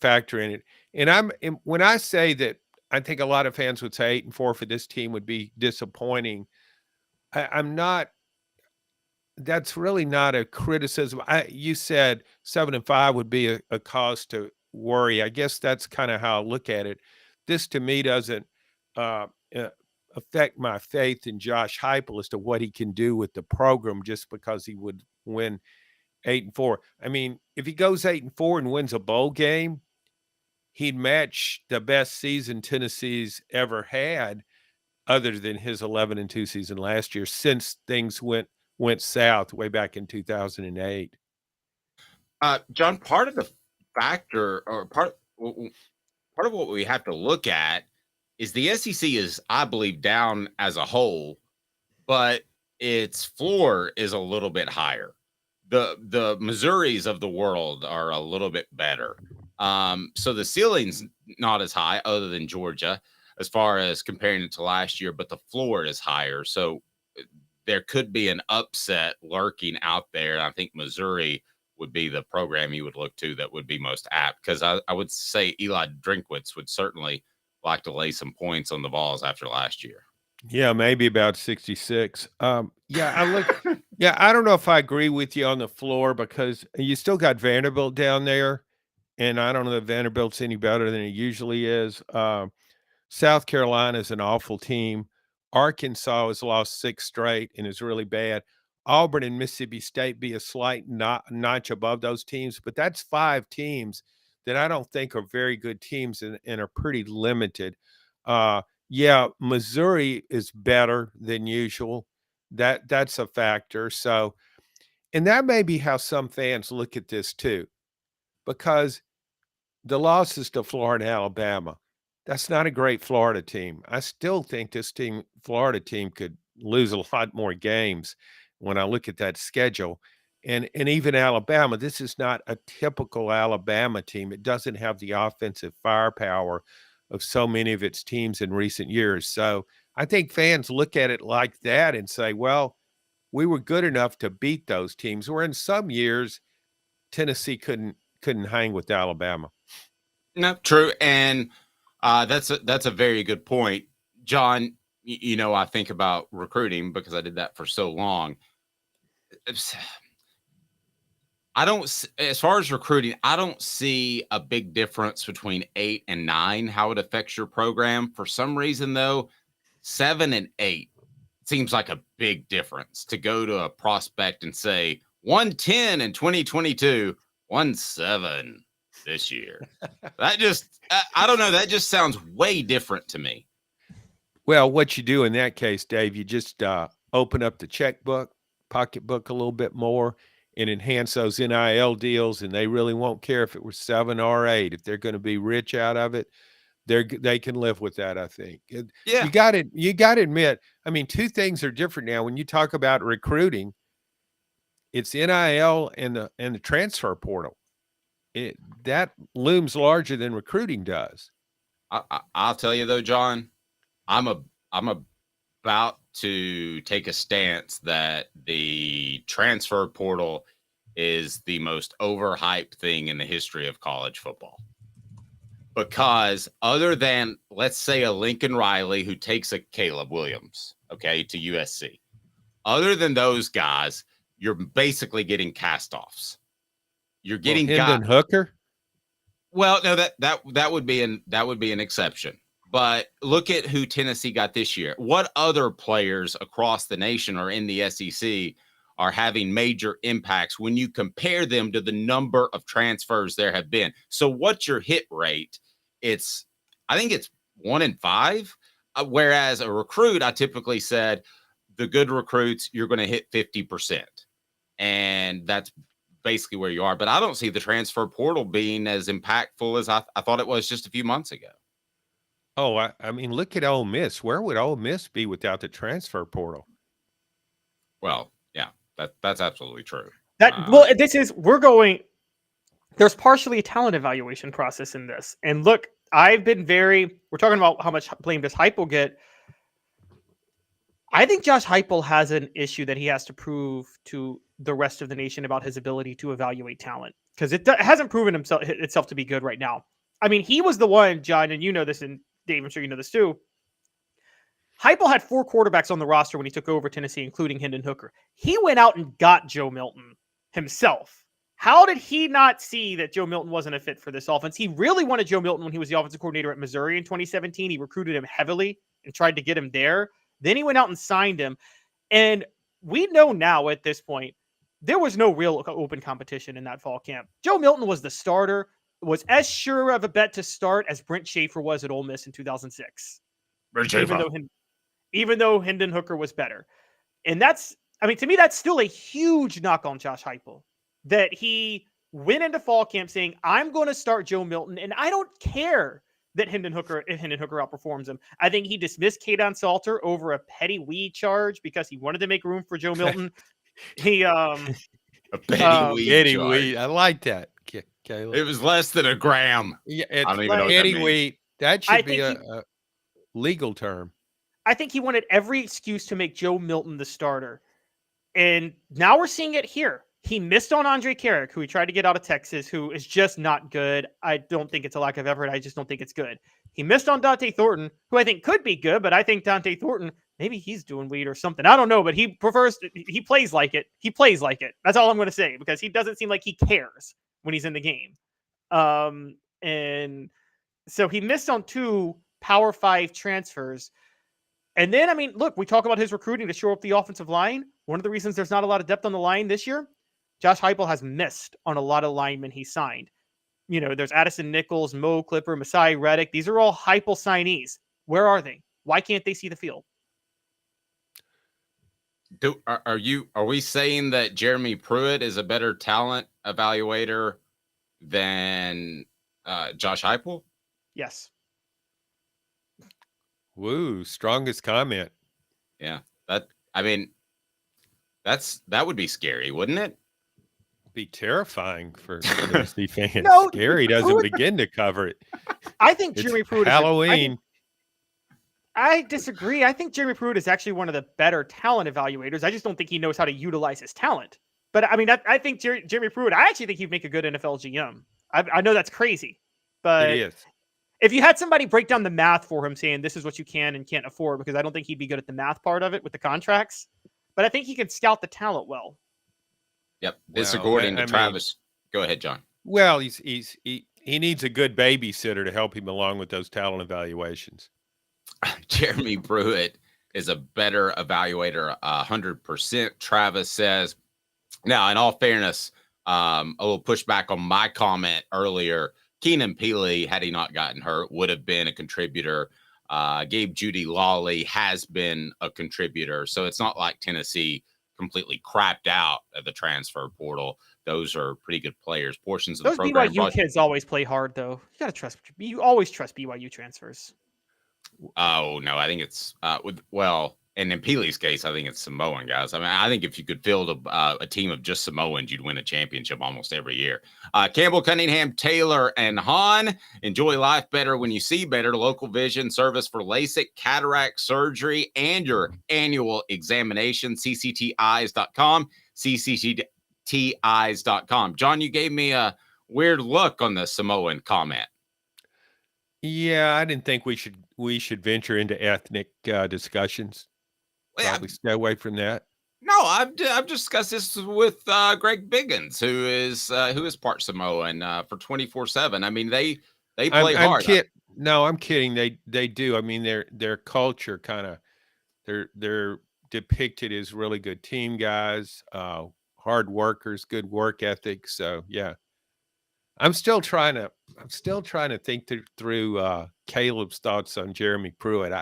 factor in it. And when I say that, I think a lot of fans would say 8-4 for this team would be disappointing. I'm not. That's really not a criticism. You said 7-5 would be a cause to worry. I guess that's kind of how I look at it. This to me doesn't uh, affect my faith in Josh Heupel as to what he can do with the program just because he would win 8-4. I mean, if he goes 8-4 and wins a bowl game, he'd match the best season Tennessee's ever had, other than his 11-2 season last year, since things went south way back in 2008. John, part of the factor, or part of what we have to look at is the SEC is, I believe, down as a whole, but its floor is a little bit higher. The Missouris of the world are a little bit better. So the ceiling's not as high, other than Georgia, as far as comparing it to last year, but the floor is higher. So there could be an upset lurking out there. I think Missouri would be the program you would look to that would be most apt, because I would say Eli Drinkwitz would certainly like to lay some points on the Vols after last year. Yeah, maybe about 66. Yeah, I don't know if I agree with you on the floor, because you still got Vanderbilt down there, and I don't know if Vanderbilt's any better than it usually is. South Carolina is an awful team. Arkansas has lost 6 straight and is really bad. Auburn and Mississippi State be a slight notch above those teams, but that's 5 teams that I don't think are very good teams and are pretty limited. Yeah, Missouri is better than usual. That's a factor. So, and that may be how some fans look at this too, because the losses to Florida and Alabama, that's not a great Florida team. I still think this Florida team could lose a lot more games when I look at that schedule. And even Alabama, this is not a typical Alabama team. It doesn't have the offensive firepower of so many of its teams in recent years. So I think fans look at it like that and say, well, we were good enough to beat those teams, where in some years Tennessee couldn't hang with Alabama. No, true. And that's a very good point, John. I think about recruiting because I did that for so long. As far as recruiting, I don't see a big difference between 8 and 9, how it affects your program. For some reason, though, 7 and 8 seems like a big difference to go to a prospect and say 110 in 2022, 17 this year. That just, I don't know. That just sounds way different to me. Well, what you do in that case, Dave, you just open up the checkbook, pocketbook a little bit more, and enhance those NIL deals, and they really won't care if it was 7 or 8. If they're going to be rich out of it, they can live with that, I think. Yeah. You got to admit, I mean, 2 things are different now. When you talk about recruiting, it's NIL and the transfer portal. That looms larger than recruiting does. I'll tell you though, John, I'm about to take a stance that the transfer portal is the most overhyped thing in the history of college football. Because other than, let's say, a Lincoln Riley who takes a Caleb Williams, okay, to USC, other than those guys, you're basically getting cast-offs. You're getting Hendon Hooker. Well, no, that would be an exception. But look at who Tennessee got this year. What other players across the nation or in the SEC are having major impacts when you compare them to the number of transfers there have been. So what's your hit rate? I think it's 1 in 5. Whereas a recruit, I typically said the good recruits, you're going to hit 50%. And that's basically where you are. But I don't see the transfer portal being as impactful as I thought it was just a few months ago. Oh, I mean, look at Ole Miss. Where would Ole Miss be without the transfer portal? Well, yeah, that's absolutely true. There's partially a talent evaluation process in this. And look, we're talking about how much blame does Heupel get. I think Josh Heupel has an issue that he has to prove to the rest of the nation about his ability to evaluate talent, because it hasn't proven itself to be good right now. I mean, he was the one, John, and you know this, and Dave, I'm sure you know this too. Heupel had 4 quarterbacks on the roster when he took over Tennessee, including Hendon Hooker. He went out and got Joe Milton himself. How did he not see that Joe Milton wasn't a fit for this offense? He really wanted Joe Milton when he was the offensive coordinator at Missouri in 2017. He recruited him heavily and tried to get him there. Then he went out and signed him. And we know now at this point, there was no real open competition in that fall camp. Joe Milton was the starter, was as sure of a bet to start as Brent Schaefer was at Ole Miss in 2006. Even though Hendon Hooker was better. And to me, that's still a huge knock on Josh Heupel, that he went into fall camp saying, I'm going to start Joe Milton, and I don't care that Hendon Hooker outperforms him. I think he dismissed Kaden Salter over a petty weed charge because he wanted to make room for Joe Milton. A petty weed. I like that, Caleb. It was less than a gram. Yeah, I don't even know petty what that weed. That should be a legal term. I think he wanted every excuse to make Joe Milton the starter. And now we're seeing it here. He missed on Andre Carrick, who he tried to get out of Texas, who is just not good. I don't think it's a lack of effort. I just don't think it's good. He missed on Dante Thornton, who I think could be good, but I think Dante Thornton, maybe he's doing weed or something. I don't know, but he plays like it. He plays like it. That's all I'm going to say, because he doesn't seem like he cares when he's in the game. And so he missed on 2 Power 5 transfers. And then, I mean, look, we talk about his recruiting to shore up the offensive line. One of the reasons there's not a lot of depth on the line this year, Josh Heupel has missed on a lot of linemen he signed. You know, there's Addison Nichols, Mo Clipper, Masai Reddick. These are all Heupel signees. Where are they? Why can't they see the field? Are we saying that Jeremy Pruitt is a better talent evaluator than Josh Heupel? Yes. Woo, strongest comment. Yeah. That would be scary, wouldn't it? Be terrifying for Tennessee fans. No, Scary doesn't begin to cover it. I think Jeremy Pruitt Halloween. I disagree. I think Jeremy Pruitt is actually one of the better talent evaluators. I just don't think he knows how to utilize his talent. But I mean, I think Jeremy Pruitt, I actually think he'd make a good NFL GM. I know that's crazy, but it is. If you had somebody break down the math for him saying this is what you can and can't afford, because I don't think he'd be good at the math part of it with the contracts, but I think he can scout the talent well. Yep. This according to Travis. Go ahead, John. Well, he needs a good babysitter to help him along with those talent evaluations. Jeremy Pruitt is a better evaluator, 100%. Travis says. Now, in all fairness, a little pushback on my comment earlier. Keenan Peely, had he not gotten hurt, would have been a contributor. Gabe Judy Lawley has been a contributor. So it's not like Tennessee completely crapped out at the transfer portal. Those are pretty good players. Portions of those the program. BYU kids always play hard, though. You always trust BYU transfers. Oh, no, I think it's and in Peely's case, I think it's Samoan guys. I mean, I think if you could field a team of just Samoans, you'd win a championship almost every year. Campbell, Cunningham, Taylor, and Hahn. Enjoy life better when you see better. Local vision service for LASIK, cataract surgery, and your annual examination. CCTeyes.com. CCTeyes.com. John, you gave me a weird look on the Samoan comment. Yeah, I didn't think we should venture into ethnic discussions. Probably stay away from that. No, I've discussed this with Greg Biggins, who is part Samoan for 24/7. I mean, they play hard. No, I'm kidding. They do. I mean, their culture kind of their depicted as really good team guys, hard workers, good work ethic. So yeah, I'm still trying to think through Caleb's thoughts on Jeremy Pruitt.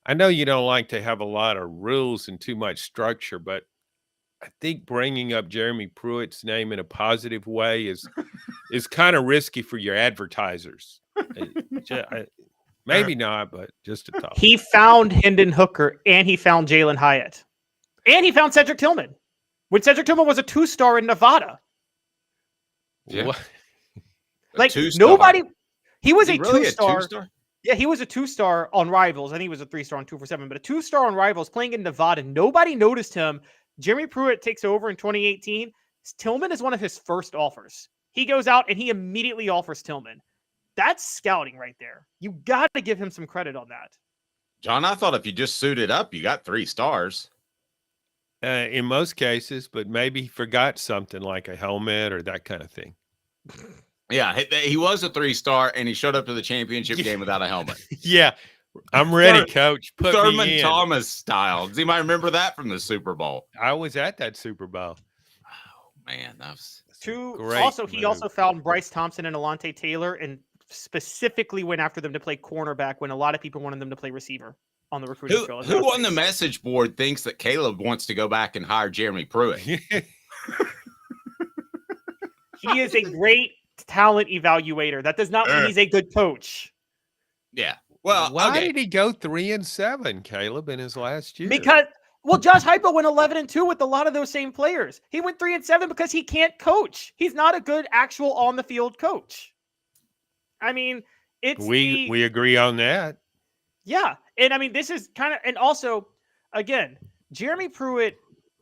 I know you don't like to have a lot of rules and too much structure, but I think bringing up Jeremy Pruitt's name in a positive way is kind of risky for your advertisers. Maybe not, but just a thought. He found Hendon Hooker, and he found Jalen Hyatt, and he found Cedric Tillman when Cedric Tillman was a 2-star in Nevada. Yeah. What? Like nobody, he was a 2-star. Yeah, he was a 2-star on Rivals. I think he was a 3-star on 247, but a 2-star on Rivals playing in Nevada. Nobody noticed him. Jeremy Pruitt takes over in 2018. Tillman is one of his first offers. He goes out and he immediately offers Tillman. That's scouting right there. You got to give him some credit on that. John, I thought if you just suited up, you got 3 stars. In most cases, but maybe he forgot something like a helmet or that kind of thing. Yeah, he was a 3-star, and he showed up to the championship game without a helmet. Yeah, I'm ready, Coach. Put Thurman me in. Thomas style. Does anybody remember that from the Super Bowl? I was at that Super Bowl. Oh, man. That's great He move. also found Bryce Thompson and Alante Taylor and specifically went after them to play cornerback when a lot of people wanted them to play receiver on the recruiting trail. Who on the message board thinks that Caleb wants to go back and hire Jeremy Pruitt? He is a great talent evaluator. That does not mean he's a good coach. Yeah. Well, why did he go 3-7, Caleb, in his last year? Because Josh Heupel went 11-2 with a lot of those same players. He went 3-7 because he can't coach. He's not a good actual on the field coach. I mean, we agree on that. Yeah, and I mean this is kind of, and also again, Jeremy Pruitt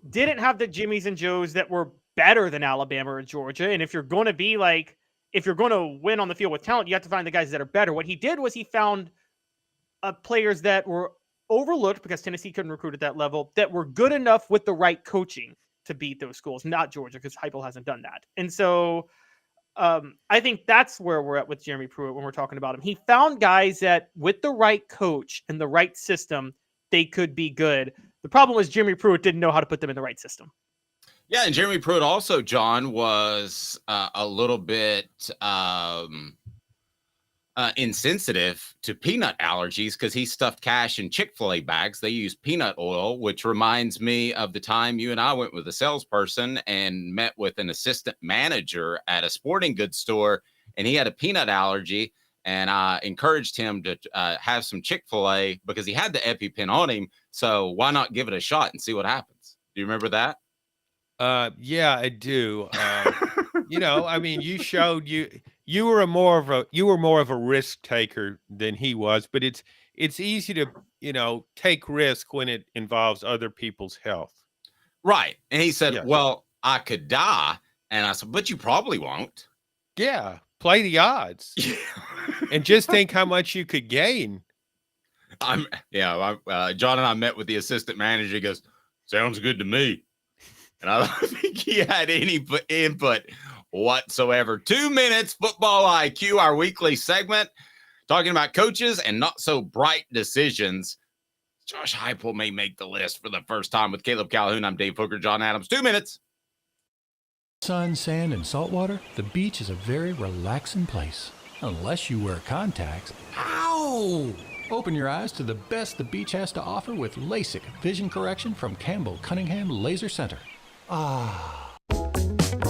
didn't have the Jimmies and Joes that were better than Alabama or Georgia. And if you're going to win on the field with talent, you have to find the guys that are better. What he did was he found players that were overlooked because Tennessee couldn't recruit at that level, that were good enough with the right coaching to beat those schools, not Georgia, because Heupel hasn't done that. And so I think that's where we're at with Jeremy Pruitt when we're talking about him. He found guys that with the right coach and the right system, they could be good. The problem was Jeremy Pruitt didn't know how to put them in the right system. Yeah, and Jeremy Pruitt also, John, was a little bit insensitive to peanut allergies because he stuffed cash in Chick-fil-A bags. They use peanut oil, which reminds me of the time you and I went with a salesperson and met with an assistant manager at a sporting goods store, and he had a peanut allergy, and I encouraged him to have some Chick-fil-A because he had the EpiPen on him, so why not give it a shot and see what happens? Do you remember that? Yeah, I do. I mean, you showed you were more of a risk taker than he was, but it's easy to, take risk when it involves other people's health. Right. And he said, Yes. well, I could die. And I said, but you probably won't. Yeah. Play the odds and just think how much you could gain. John and I met with the assistant manager. He goes, sounds good to me. And I don't think he had any input whatsoever. 2 minutes, Football IQ, our weekly segment, talking about coaches and not so bright decisions. Josh Heupel may make the list for the first time with Caleb Calhoun. I'm Dave Hooker, John Adams. 2 minutes. Sun, sand, and salt water, the beach is a very relaxing place. Unless you wear contacts. Ow! Open your eyes to the best the beach has to offer with LASIK vision correction from Campbell Cunningham Laser Center.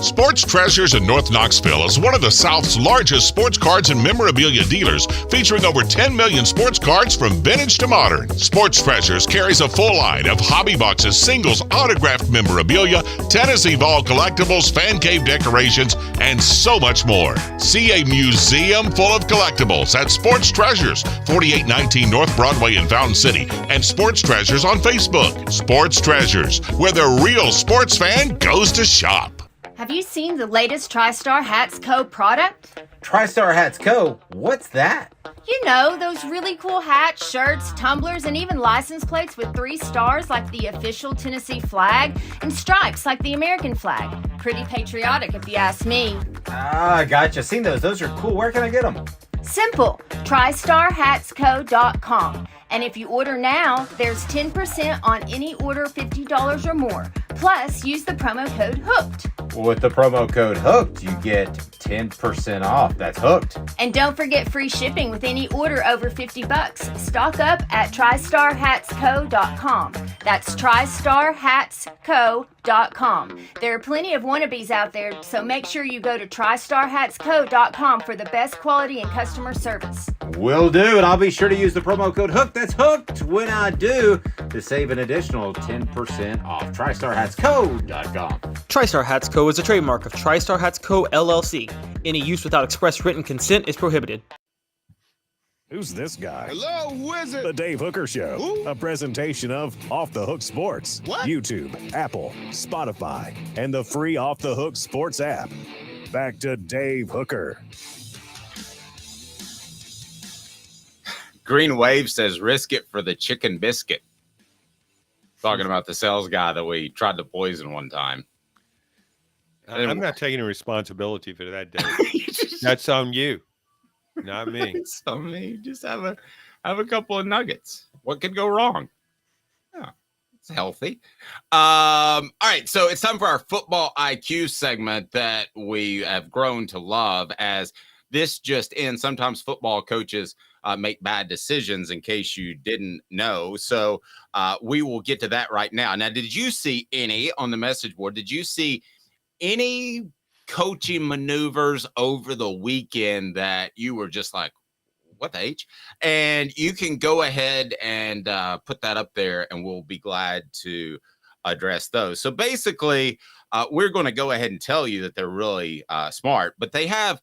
Sports Treasures in North Knoxville is one of the South's largest sports cards and memorabilia dealers, featuring over 10 million sports cards from vintage to modern. Sports Treasures carries a full line of hobby boxes, singles, autographed memorabilia, Tennessee Vol collectibles, fan cave decorations, and so much more. See a museum full of collectibles at Sports Treasures, 4819 North Broadway in Fountain City, and Sports Treasures on Facebook. Sports Treasures, where the real sports fan goes to shop. Have you seen the latest TriStar Hats Co. product? TriStar Hats Co.? What's that? You know, those really cool hats, shirts, tumblers, and even license plates with 3 stars like the official Tennessee flag and stripes like the American flag. Pretty patriotic if you ask me. Ah, gotcha. Seen those. Those are cool. Where can I get them? Simple. TriStarHatsCo.com. And if you order now, there's 10% on any order $50 or more. Plus, use the promo code HOOKED. With the promo code HOOKED, you get 10% off. That's hooked. And don't forget free shipping with any order over $50. Stock up at TristarHatsCo.com. That's TristarHatsCo.com. There are plenty of wannabes out there, so make sure you go to TristarHatsCo.com for the best quality and customer service. Will do, and I'll be sure to use the promo code HOOKED. That's hooked when I do to save an additional 10% off. TristarHatsCo.com. TriStar Hats Co. is a trademark of TriStar Hats Co. LLC. Any use without express written consent is prohibited. Who's this guy? Hello, who is it? The Dave Hooker Show, Who? a presentation of Off the Hook Sports. What? YouTube, Apple, Spotify, and the free Off the Hook Sports app. Back to Dave Hooker. Green Wave says, risk it for the chicken biscuit. Talking about the sales guy that we tried to poison one time. I'm not taking responsibility for that, Dave. That's on you, not me. It's on me. Just have a couple of nuggets. What could go wrong? Yeah, it's healthy. All right, so it's time for our football IQ segment that we have grown to love, as this just in. Sometimes football coaches make bad decisions, in case you didn't know. So we will get to that right now. Now, did you see any on the message board? Did you see any coaching maneuvers over the weekend that you were just like, what the H? And you can go ahead and put that up there, and we'll be glad to address those. So basically, we're going to go ahead and tell you that they're really smart, but they have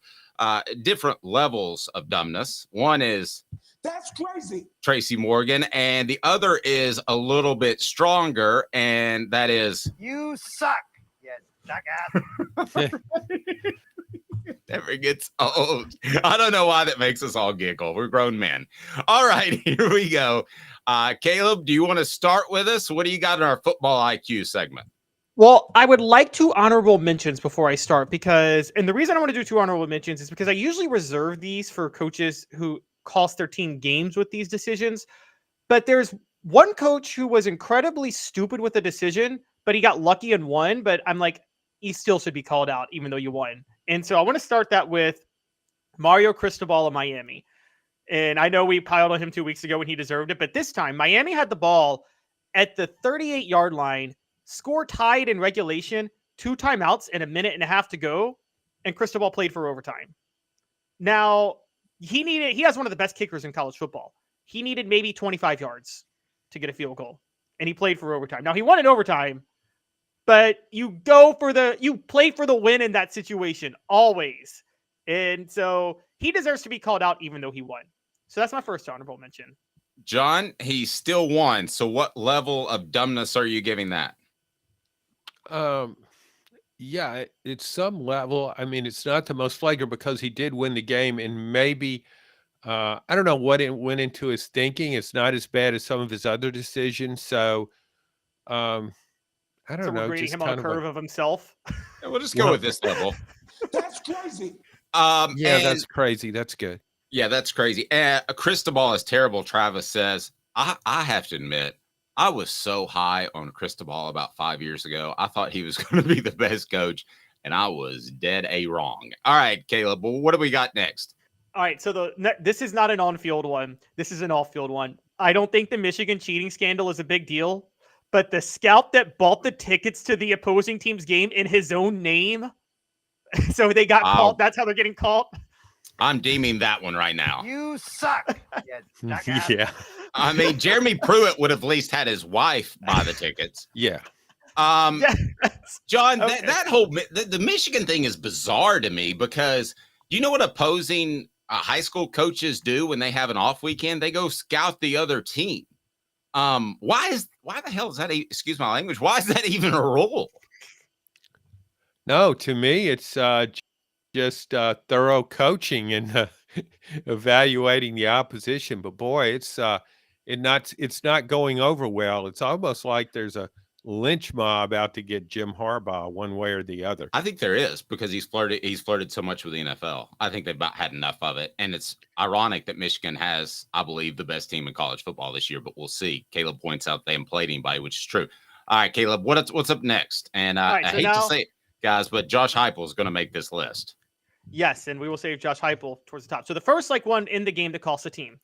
different levels of dumbness. One is, That's crazy. Tracy Morgan, and the other is a little bit stronger, and that is, You suck. Yes, never gets old. I don't know why that makes us all giggle. We're grown men. All right, here we go. Caleb, do you want to start with us? What do you got in our football IQ segment? Well, I would like two honorable mentions before I start, because, and the reason I want to do two honorable mentions is because I usually reserve these for coaches who cost their team games with these decisions. But there's one coach who was incredibly stupid with a decision, but he got lucky and won. But I'm like, he still should be called out, even though you won. And so I want to start that with Mario Cristobal of Miami. And I know we piled on him 2 weeks ago when he deserved it, but this time Miami had the ball at the 38-yard line, score tied in regulation, 2 timeouts and a minute and a half to go, and Cristobal played for overtime. Now, he has one of the best kickers in college football. He needed maybe 25 yards to get a field goal, and he played for overtime. Now, he won in overtime, but you play for the win in that situation, always. And so he deserves to be called out even though he won. So that's my first honorable mention. John, he still won. So what level of dumbness are you giving that? Yeah, it's some level. I mean, it's not the most flagrant because he did win the game, and maybe I don't know what it went into his thinking. It's not as bad as some of his other decisions. So I don't know. We're grading him on a curve of himself. Yeah, we'll just go with this level. That's crazy. That's crazy. That's good. Yeah, that's crazy. Cristobal is terrible. Travis says, I have to admit, I was so high on Cristobal about 5 years ago. I thought he was going to be the best coach, and I was dead wrong. All right, Caleb, well, what do we got next? All right, so this is not an on-field one. This is an off-field one. I don't think the Michigan cheating scandal is a big deal, but the scout that bought the tickets to the opposing team's game in his own name, so they got called. That's how they're getting called. I'm deeming that one right now. You suck. Yeah. I mean, Jeremy Pruitt would have at least had his wife buy the tickets. Yeah. John, okay. that whole the Michigan thing is bizarre to me, because you know what opposing high school coaches do when they have an off weekend? They go scout the other team. Why the hell is that? Excuse my language. Why is that even a rule? No, to me, it's just thorough coaching and evaluating the opposition. But boy, it's not going over well. It's almost like there's a lynch mob out to get Jim Harbaugh one way or the other. I think there is, because he's flirted so much with the NFL. I think they've about had enough of it. And it's ironic that Michigan has, I believe, the best team in college football this year, but we'll see. Caleb points out they haven't played anybody, which is true. All right, Caleb, what's up next? And right, I so hate now, to say it, guys, but Josh Heupel is going to make this list. Yes, and we will save Josh Heupel towards the top. So the first one in the game that costs the team.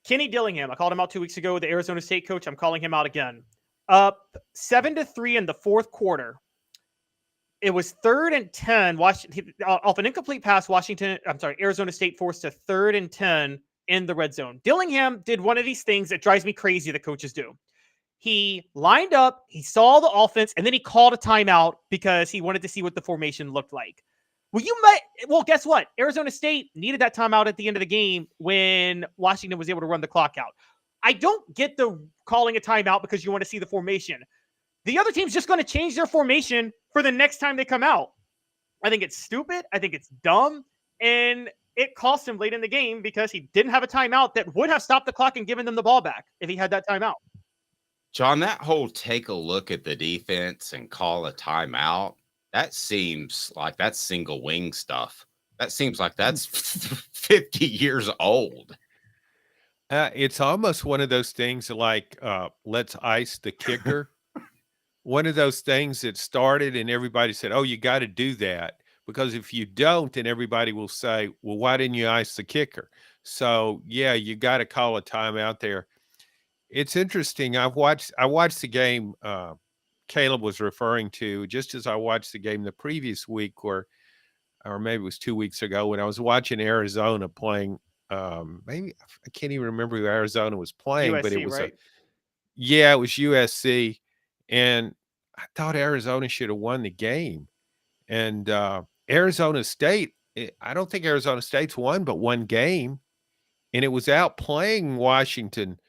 Kenny Dillingham. I called him out 2 weeks ago, the Arizona State coach. I'm calling him out again. Up 7-3 in the fourth quarter. It was 3rd and 10. Off an incomplete pass, Arizona State forced to 3rd and 10 in the red zone. Dillingham did one of these things that drives me crazy that coaches do. He lined up, he saw the offense, and then he called a timeout because he wanted to see what the formation looked like. Well, guess what? Arizona State needed that timeout at the end of the game when Washington was able to run the clock out. I don't get the calling a timeout because you want to see the formation. The other team's just going to change their formation for the next time they come out. I think it's stupid. I think it's dumb. And it cost him late in the game because he didn't have a timeout that would have stopped the clock and given them the ball back if he had that timeout. John, that whole take a look at the defense and call a timeout, that seems like that's single wing stuff. That seems like that's 50 years old. It's almost one of those things like let's ice the kicker. One of those things that started and everybody said, oh, you got to do that. Because if you don't, then everybody will say, well, why didn't you ice the kicker? So, yeah, you got to call a timeout there. It's interesting. I watched the game Caleb was referring to, just as I watched the game the previous week, or maybe it was 2 weeks ago, when I was watching Arizona playing. Maybe I can't even remember who Arizona was playing, USC, but it was right? it was USC, and I thought Arizona should have won the game. And Arizona State, I don't think Arizona State's won but one game, and it was out playing Washington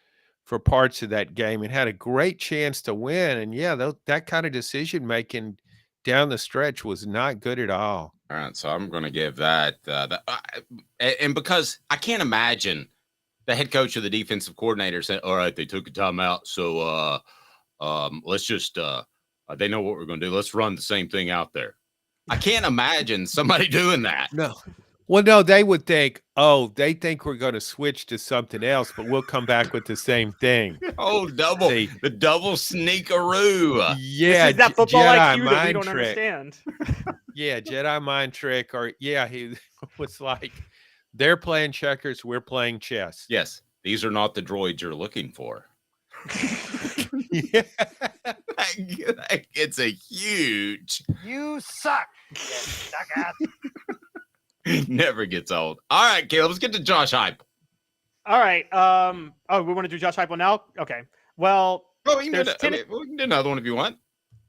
for parts of that game and had a great chance to win. And that kind of decision making down the stretch was not good at all. All right, so I'm going to give that, and because I can't imagine the head coach or the defensive coordinator saying, all right, they took a timeout, so let's just, they know what we're going to do. Let's run the same thing out there. I can't imagine somebody doing that. No. Well, no, they would think, they think we're going to switch to something else, but we'll come back with the same thing. Oh, the double sneakeroo. Yeah, this is that football Jedi IQ that we mind don't trick. understand. Yeah, Jedi mind trick, or he was like, they're playing checkers, we're playing chess. Yes, these are not the droids you're looking for. Yeah. It's a huge. You suck. You suck ass. Never gets old. All right, Caleb, let's get to Josh Heupel. All right. We want to do Josh Heupel now? Okay. Well, we can do another one if you want.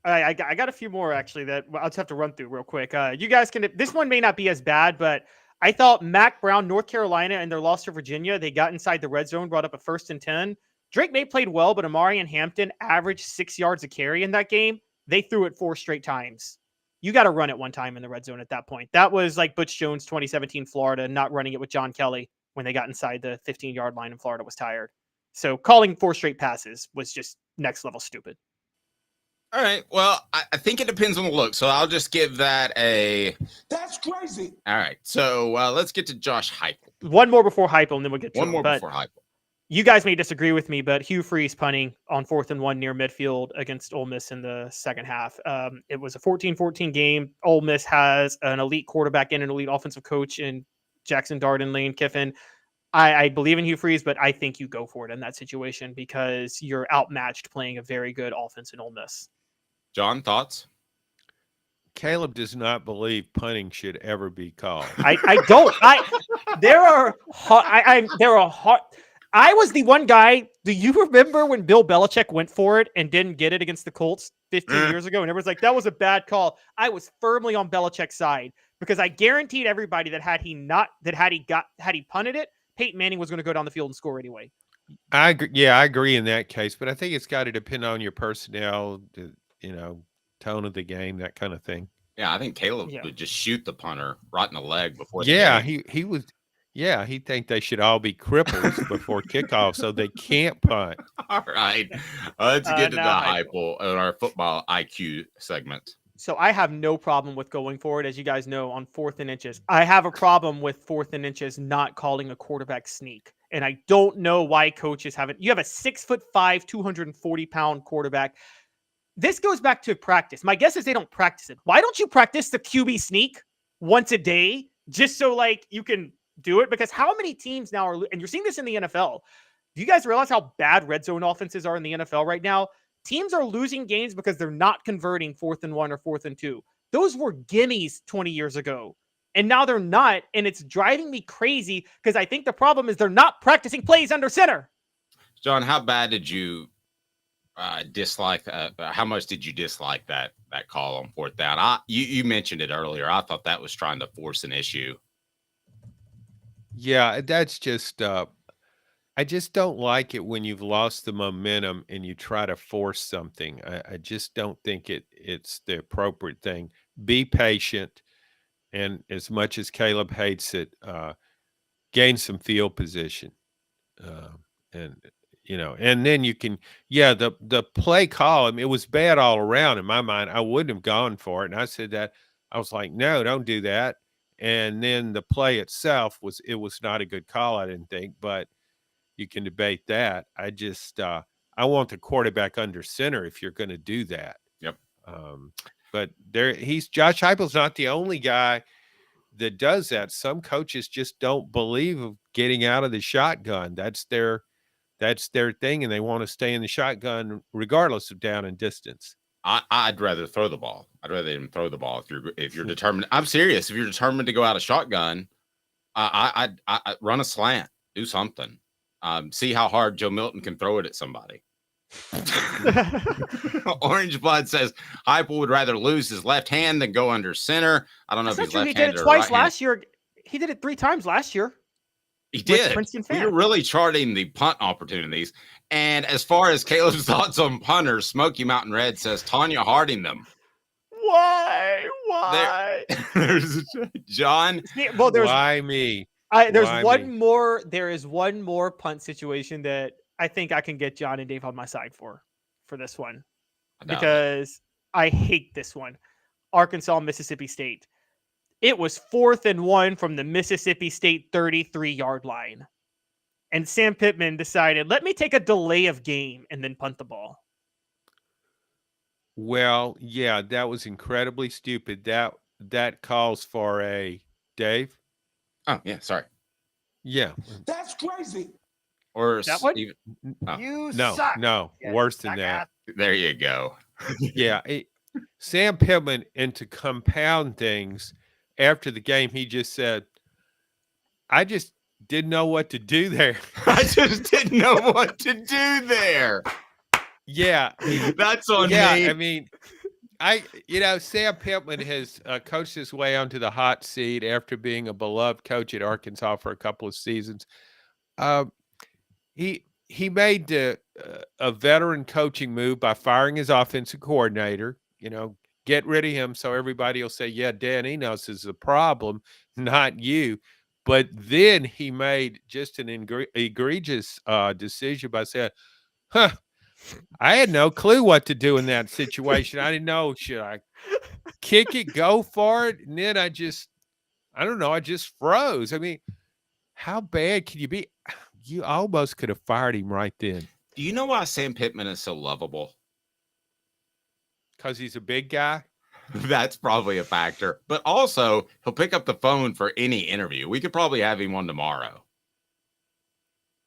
I got a few more actually that I'll just have to run through real quick. You guys can. This one may not be as bad, but I thought Mac Brown, North Carolina, and their loss to Virginia, they got inside the red zone, brought up a 1st and 10. Drake May played well, but Amari and Hampton averaged 6 yards a carry in that game. They threw it 4 straight times. You got to run it one time in the red zone at that point. That was like Butch Jones, 2017 Florida, not running it with John Kelly when they got inside the 15-yard line and Florida was tired. So calling 4 straight passes was just next level stupid. All right. Well, I think it depends on the look. So I'll just give that a. That's crazy. All right. So let's get to Josh Heupel. One more before Heupel, and then we'll get to one him. more before Heupel. You guys may disagree with me, but Hugh Freeze punting on 4th and 1 near midfield against Ole Miss in the second half. It was a 14-14 game. Ole Miss has an elite quarterback and an elite offensive coach in Jackson Dart and Lane Kiffin. I believe in Hugh Freeze, but I think you go for it in that situation because you're outmatched playing a very good offense in Ole Miss. John, thoughts? Caleb does not believe punting should ever be called. I don't. I was the one guy. Do you remember when Bill Belichick went for it and didn't get it against the Colts 15 years ago? And everyone's like, that was a bad call. I was firmly on Belichick's side because I guaranteed everybody that had he punted it, Peyton Manning was going to go down the field and score anyway. I agree. Yeah, I agree in that case, but I think it's got to depend on your personnel, tone of the game, that kind of thing. Yeah, I think Caleb would just shoot the punter right in the leg before. Yeah, he was. Yeah, he think they should all be cripples before kickoff so they can't punt. All right. Let's get to the now Heupel in our football IQ segment. So I have no problem with going forward, as you guys know, on 4th and inches. I have a problem with 4th and inches not calling a quarterback sneak. And I don't know why coaches haven't. You have a 6'5", 240-pound quarterback. This goes back to practice. My guess is they don't practice it. Why don't you practice the QB sneak once a day just so like you can do it? Because how many teams now are, and you're seeing this in the NFL. Do you guys realize how bad red zone offenses are in the NFL right now? Teams are losing games because they're not converting 4th and 1 or 4th and 2. Those were gimmies 20 years ago. And now they're not. And it's driving me crazy because I think the problem is they're not practicing plays under center. John, how bad did you dislike? How much did you dislike that call on 4th down? You mentioned it earlier. I thought that was trying to force an issue. Yeah, that's just I just don't like it when you've lost the momentum and you try to force something. I just don't think it's the appropriate thing. Be patient, and as much as Caleb hates it, gain some field position, and and then you can. Yeah, the play call. I mean, it was bad all around in my mind. I wouldn't have gone for it, and I said that. I was like, no, don't do that. And then the play itself was not a good call, I didn't think, but you can debate that. I just I want the quarterback under center if you're going to do that. Yep. But Josh Heupel's not the only guy that does that. Some coaches just don't believe of getting out of the shotgun. That's their thing, and they want to stay in the shotgun regardless of down and distance. I'd rather throw the ball. I'd rather even throw the ball if you're determined. I'm serious. If you're determined to go out of shotgun, I run a slant, do something. See how hard Joe Milton can throw it at somebody. Orange Blood says Heupel would rather lose his left hand than go under center. I don't know if he's left-handed. He did it twice last year. He did it 3 times last year. He did. You're really charting the punt opportunities. And as far as Caleb's thoughts on punters, Smoky Mountain Red says Tanya Harding them. Why? There's John. Well, there's why me. There is one more punt situation that I think I can get John and Dave on my side for this one, because I hate this one. Arkansas, Mississippi State. It was 4th and 1 from the Mississippi State 33-yard line. And Sam Pittman decided, let me take a delay of game and then punt the ball. Well, yeah, that was incredibly stupid. That calls for a Dave. Oh, yeah, sorry. Yeah. That's crazy. Or that one? You suck. No, worse than that. There you go. Yeah. Sam Pittman, and to compound things, after the game, he just said, I just didn't know what to do there. I just didn't know what to do there. Yeah. That's on me. I mean, Sam Pittman has coached his way onto the hot seat after being a beloved coach at Arkansas for a couple of seasons. He made a veteran coaching move by firing his offensive coordinator. Get rid of him so everybody will say, yeah, Dan Enos is the problem, not you. But then he made just an egregious decision by saying, I had no clue what to do in that situation. I didn't know, should I kick it, go for it? And then I just froze. I mean, how bad can you be? You almost could have fired him right then. Do you know why Sam Pittman is so lovable? Because he's a big guy? That's probably a factor. But also, he'll pick up the phone for any interview. We could probably have him on tomorrow.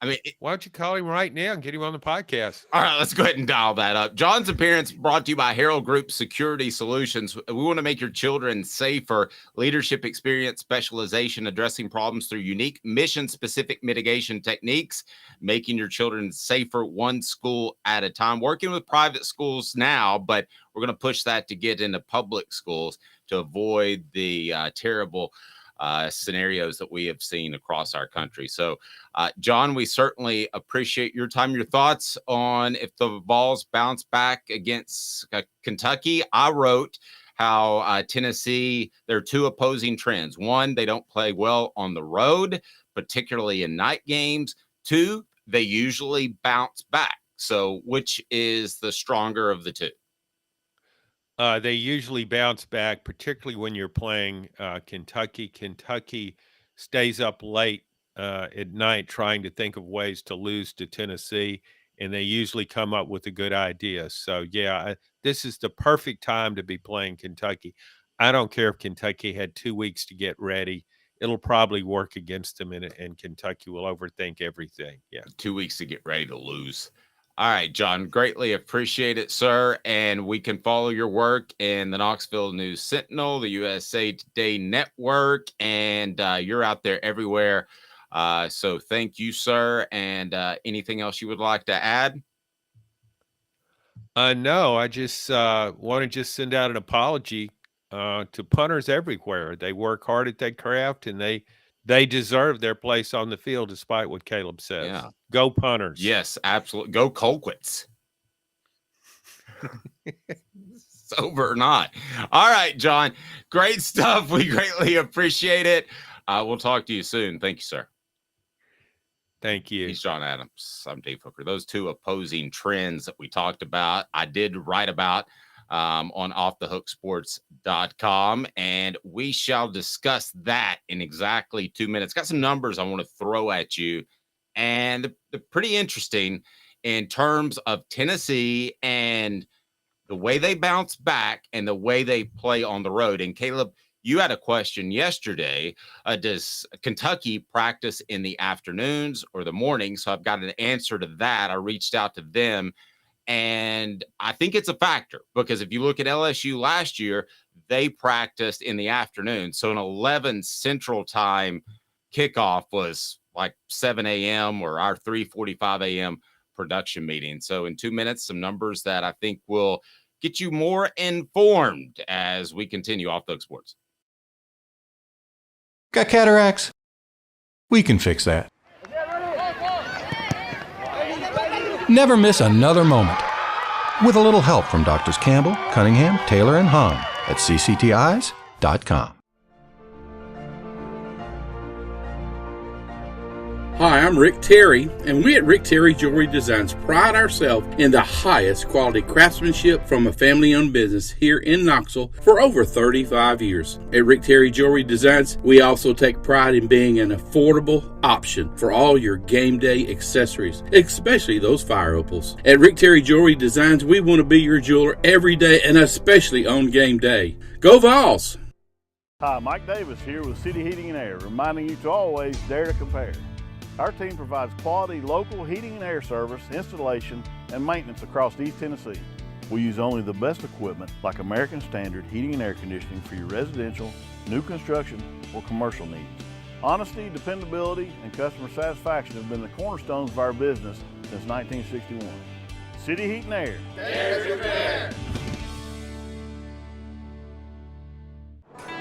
I mean, why don't you call him right now and get him on the podcast? All right, let's go ahead and dial that up. John's appearance brought to you by Herald Group Security Solutions. We want to make your children safer. Leadership experience, specialization, addressing problems through unique mission-specific mitigation techniques, making your children safer one school at a time. Working with private schools now, but we're going to push that to get into public schools to avoid the terrible scenarios that we have seen across our country. So, John, we certainly appreciate your time, your thoughts on if the Vols bounce back against Kentucky. I wrote, how Tennessee, there are two opposing trends. One, they don't play well on the road, particularly in night games. Two, they usually bounce back. So which is the stronger of the two? They usually bounce back, particularly when you're playing Kentucky. Kentucky stays up late at night trying to think of ways to lose to Tennessee, and they usually come up with a good idea. So, yeah, this is the perfect time to be playing Kentucky. I don't care if Kentucky had 2 weeks to get ready. It'll probably work against them, and Kentucky will overthink everything. Yeah. 2 weeks to get ready to lose. All right, John, greatly appreciate it, sir. And we can follow your work in the Knoxville News Sentinel, the USA Today Network, and you're out there everywhere. So thank you, sir. And anything else you would like to add? No, I just want to just send out an apology to punters everywhere. They work hard at that craft, and they deserve their place on the field, despite what Caleb says. Yeah. Go punters. Yes, absolutely. Go Colquitts. Sober or not. All right, John. Great stuff. We greatly appreciate it. We'll talk to you soon. Thank you, sir. Thank you. He's John Adams. I'm Dave Hooker. Those two opposing trends that we talked about, I did write about on offthehooksports.com, and we shall discuss that in exactly 2 minutes. Got some numbers I want to throw at you, and they're pretty interesting in terms of Tennessee and the way they bounce back and the way they play on the road. And Caleb, you had a question yesterday. Does Kentucky practice in the afternoons or the mornings? So I've got an answer to that. I reached out to them, and I think it's a factor because if you look at LSU last year, they practiced in the afternoon. So an 11 Central Time kickoff was like 7 a.m. or our 3:45 a.m. production meeting. So in 2 minutes, some numbers that I think will get you more informed as we continue Off the Hook Sports. Got cataracts? We can fix that. Never miss another moment. With a little help from Doctors Campbell, Cunningham, Taylor, and Hahn at cctis.com. Hi, I'm Rick Terry, and we at Rick Terry Jewelry Designs pride ourselves in the highest quality craftsmanship from a family-owned business here in Knoxville for over 35 years. At Rick Terry Jewelry Designs, we also take pride in being an affordable option for all your game day accessories, especially those fire opals. At Rick Terry Jewelry Designs, we want to be your jeweler every day and especially on game day. Go Vols! Hi, Mike Davis here with City Heating and Air, reminding you to always dare to compare. Our team provides quality local heating and air service, installation, and maintenance across East Tennessee. We use only the best equipment like American Standard heating and air conditioning for your residential, new construction, or commercial needs. Honesty, dependability, and customer satisfaction have been the cornerstones of our business since 1961. City Heat and Air. Dare to compare.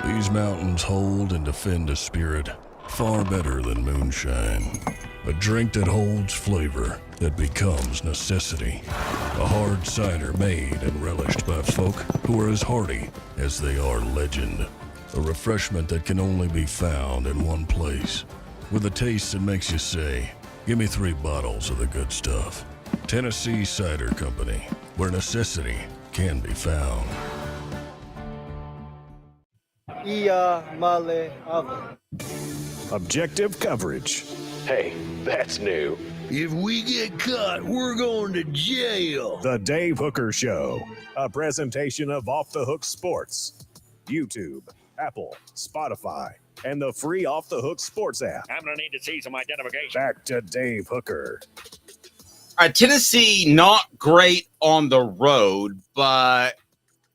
These mountains hold and defend a spirit far better than moonshine. A drink that holds flavor, that becomes necessity. A hard cider made and relished by folk who are as hearty as they are legend. A refreshment that can only be found in one place. With a taste that makes you say, give me 3 bottles of the good stuff. Tennessee Cider Company, where necessity can be found. Iamaleava. Objective coverage. Hey, that's new. If we get caught, we're going to jail. The Dave Hooker Show, a presentation of Off the Hook Sports. YouTube, Apple, Spotify, and the free Off the Hook Sports app. I'm going to need to see some identification. Back to Dave Hooker. All right, Tennessee, not great on the road, but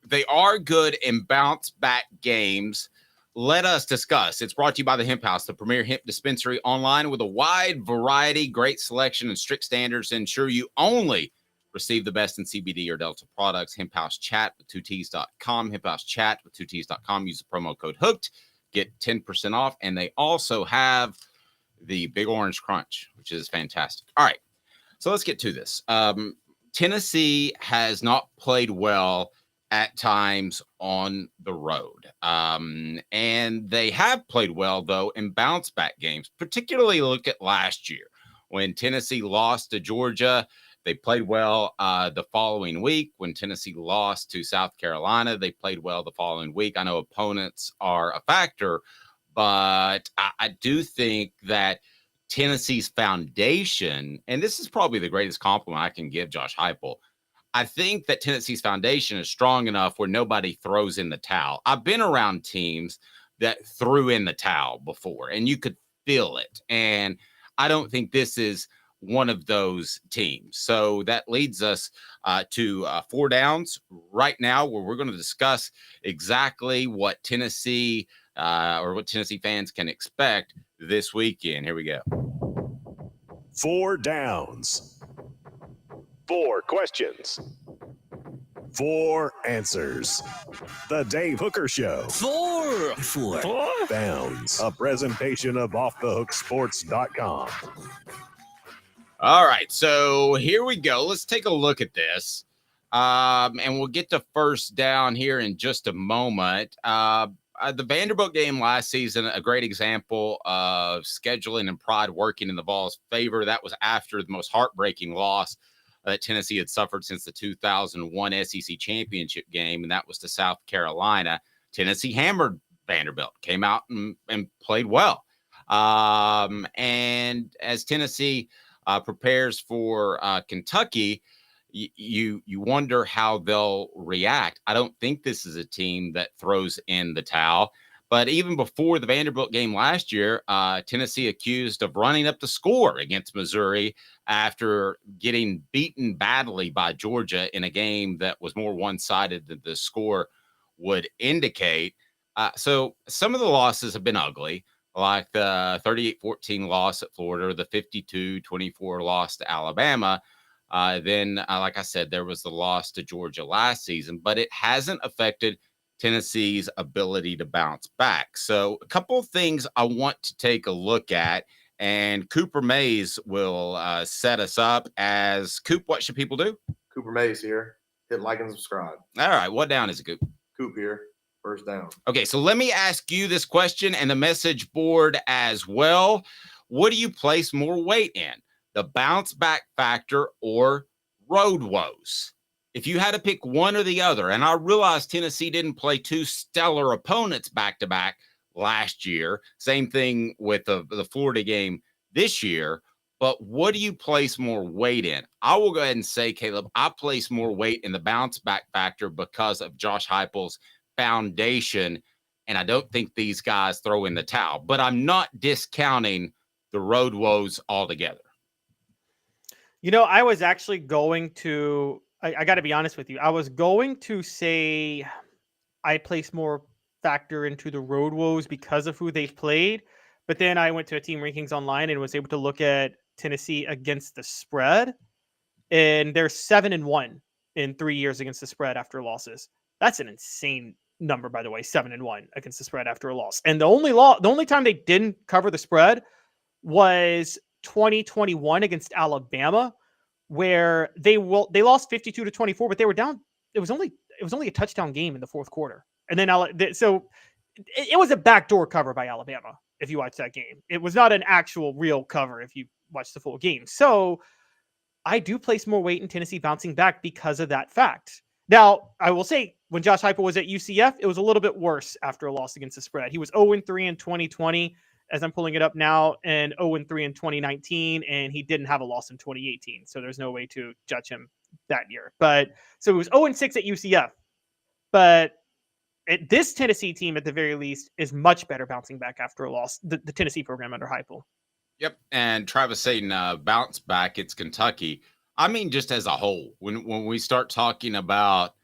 they are good in bounce back games. Let us discuss. It's brought to you by the Hemp House, the premier hemp dispensary online with a wide variety, great selection, and strict standards to ensure you only receive the best in CBD or Delta products. Hemp House Chat with 2Ts.com. Hemp House Chat with 2Ts.com. Use the promo code HOOKED. Get 10% off. And they also have the Big Orange Crunch, which is fantastic. All right. So let's get to this. Tennessee has not played well at times on the road. And they have played well, though, in bounce back games, particularly look at last year when Tennessee lost to Georgia. They played well the following week. When Tennessee lost to South Carolina, they played well the following week. I know opponents are a factor, but I do think that Tennessee's foundation, and this is probably the greatest compliment I can give Josh Heupel, I think that Tennessee's foundation is strong enough where nobody throws in the towel. I've been around teams that threw in the towel before, and you could feel it. And I don't think this is one of those teams. So that leads us to 4 downs right now, where we're going to discuss exactly what Tennessee or what Tennessee fans can expect this weekend. Here we go. 4 downs. 4 questions. 4 answers. The Dave Hooker Show. 4 downs. A presentation of offthehooksports.com. All right, so here we go. Let's take a look at this. And we'll get to first down here in just a moment. The Vanderbilt game last season, a great example of scheduling and pride working in the Vols' favor. That was after the most heartbreaking loss that Tennessee had suffered since the 2001 SEC championship game, and that was to South Carolina. Tennessee hammered Vanderbilt, came out and played well. And as Tennessee prepares for Kentucky, you wonder how they'll react. I don't think this is a team that throws in the towel. But even before the Vanderbilt game last year, Tennessee accused of running up the score against Missouri after getting beaten badly by Georgia in a game that was more one-sided than the score would indicate. So some of the losses have been ugly, like the 38-14 loss at Florida, or the 52-24 loss to Alabama. Then, like I said, there was the loss to Georgia last season, but it hasn't affected Tennessee's ability to bounce back. So a couple of things I want to take a look at, and Cooper Mays will set us up as Coop. What should people do? Cooper Mays here. Hit like and subscribe. All right. What down is it, Coop? Coop here. First down. Okay. So let me ask you this question and the message board as well. What do you place more weight in? The bounce back factor or road woes? If you had to pick one or the other, and I realize Tennessee didn't play 2 stellar opponents back-to-back last year. Same thing with the Florida game this year. But what do you place more weight in? I will go ahead and say, Caleb, I place more weight in the bounce back factor because of Josh Heupel's foundation. And I don't think these guys throw in the towel. But I'm not discounting the road woes altogether. You know, I was actually going to, I got to be honest with you. I was going to say I place more factor into the road woes because of who they've played. But then I went to a team rankings online and was able to look at Tennessee against the spread. And they're 7-1 in 3 years against the spread after losses. That's an insane number, by the way, 7-1 against the spread after a loss. And the only time they didn't cover the spread was 2021 against Alabama, where they lost 52-24, but they were down. It was only a touchdown game in the fourth quarter, and then so it was a backdoor cover by Alabama. If you watch that game, it was not an actual real cover. If you watch the full game, so I do place more weight in Tennessee bouncing back because of that fact. Now, I will say when Josh Heupel was at UCF, it was a little bit worse after a loss against the spread. He was 0-3 in 2020. As I'm pulling it up now, and 0-3 in 2019, and he didn't have a loss in 2018. So there's no way to judge him that year. But so it was 0-6 at UCF. But this Tennessee team, at the very least, is much better bouncing back after a loss. The Tennessee program under Heupel. Yep. And Travis saying bounce back, it's Kentucky. I mean, just as a whole, when we start talking about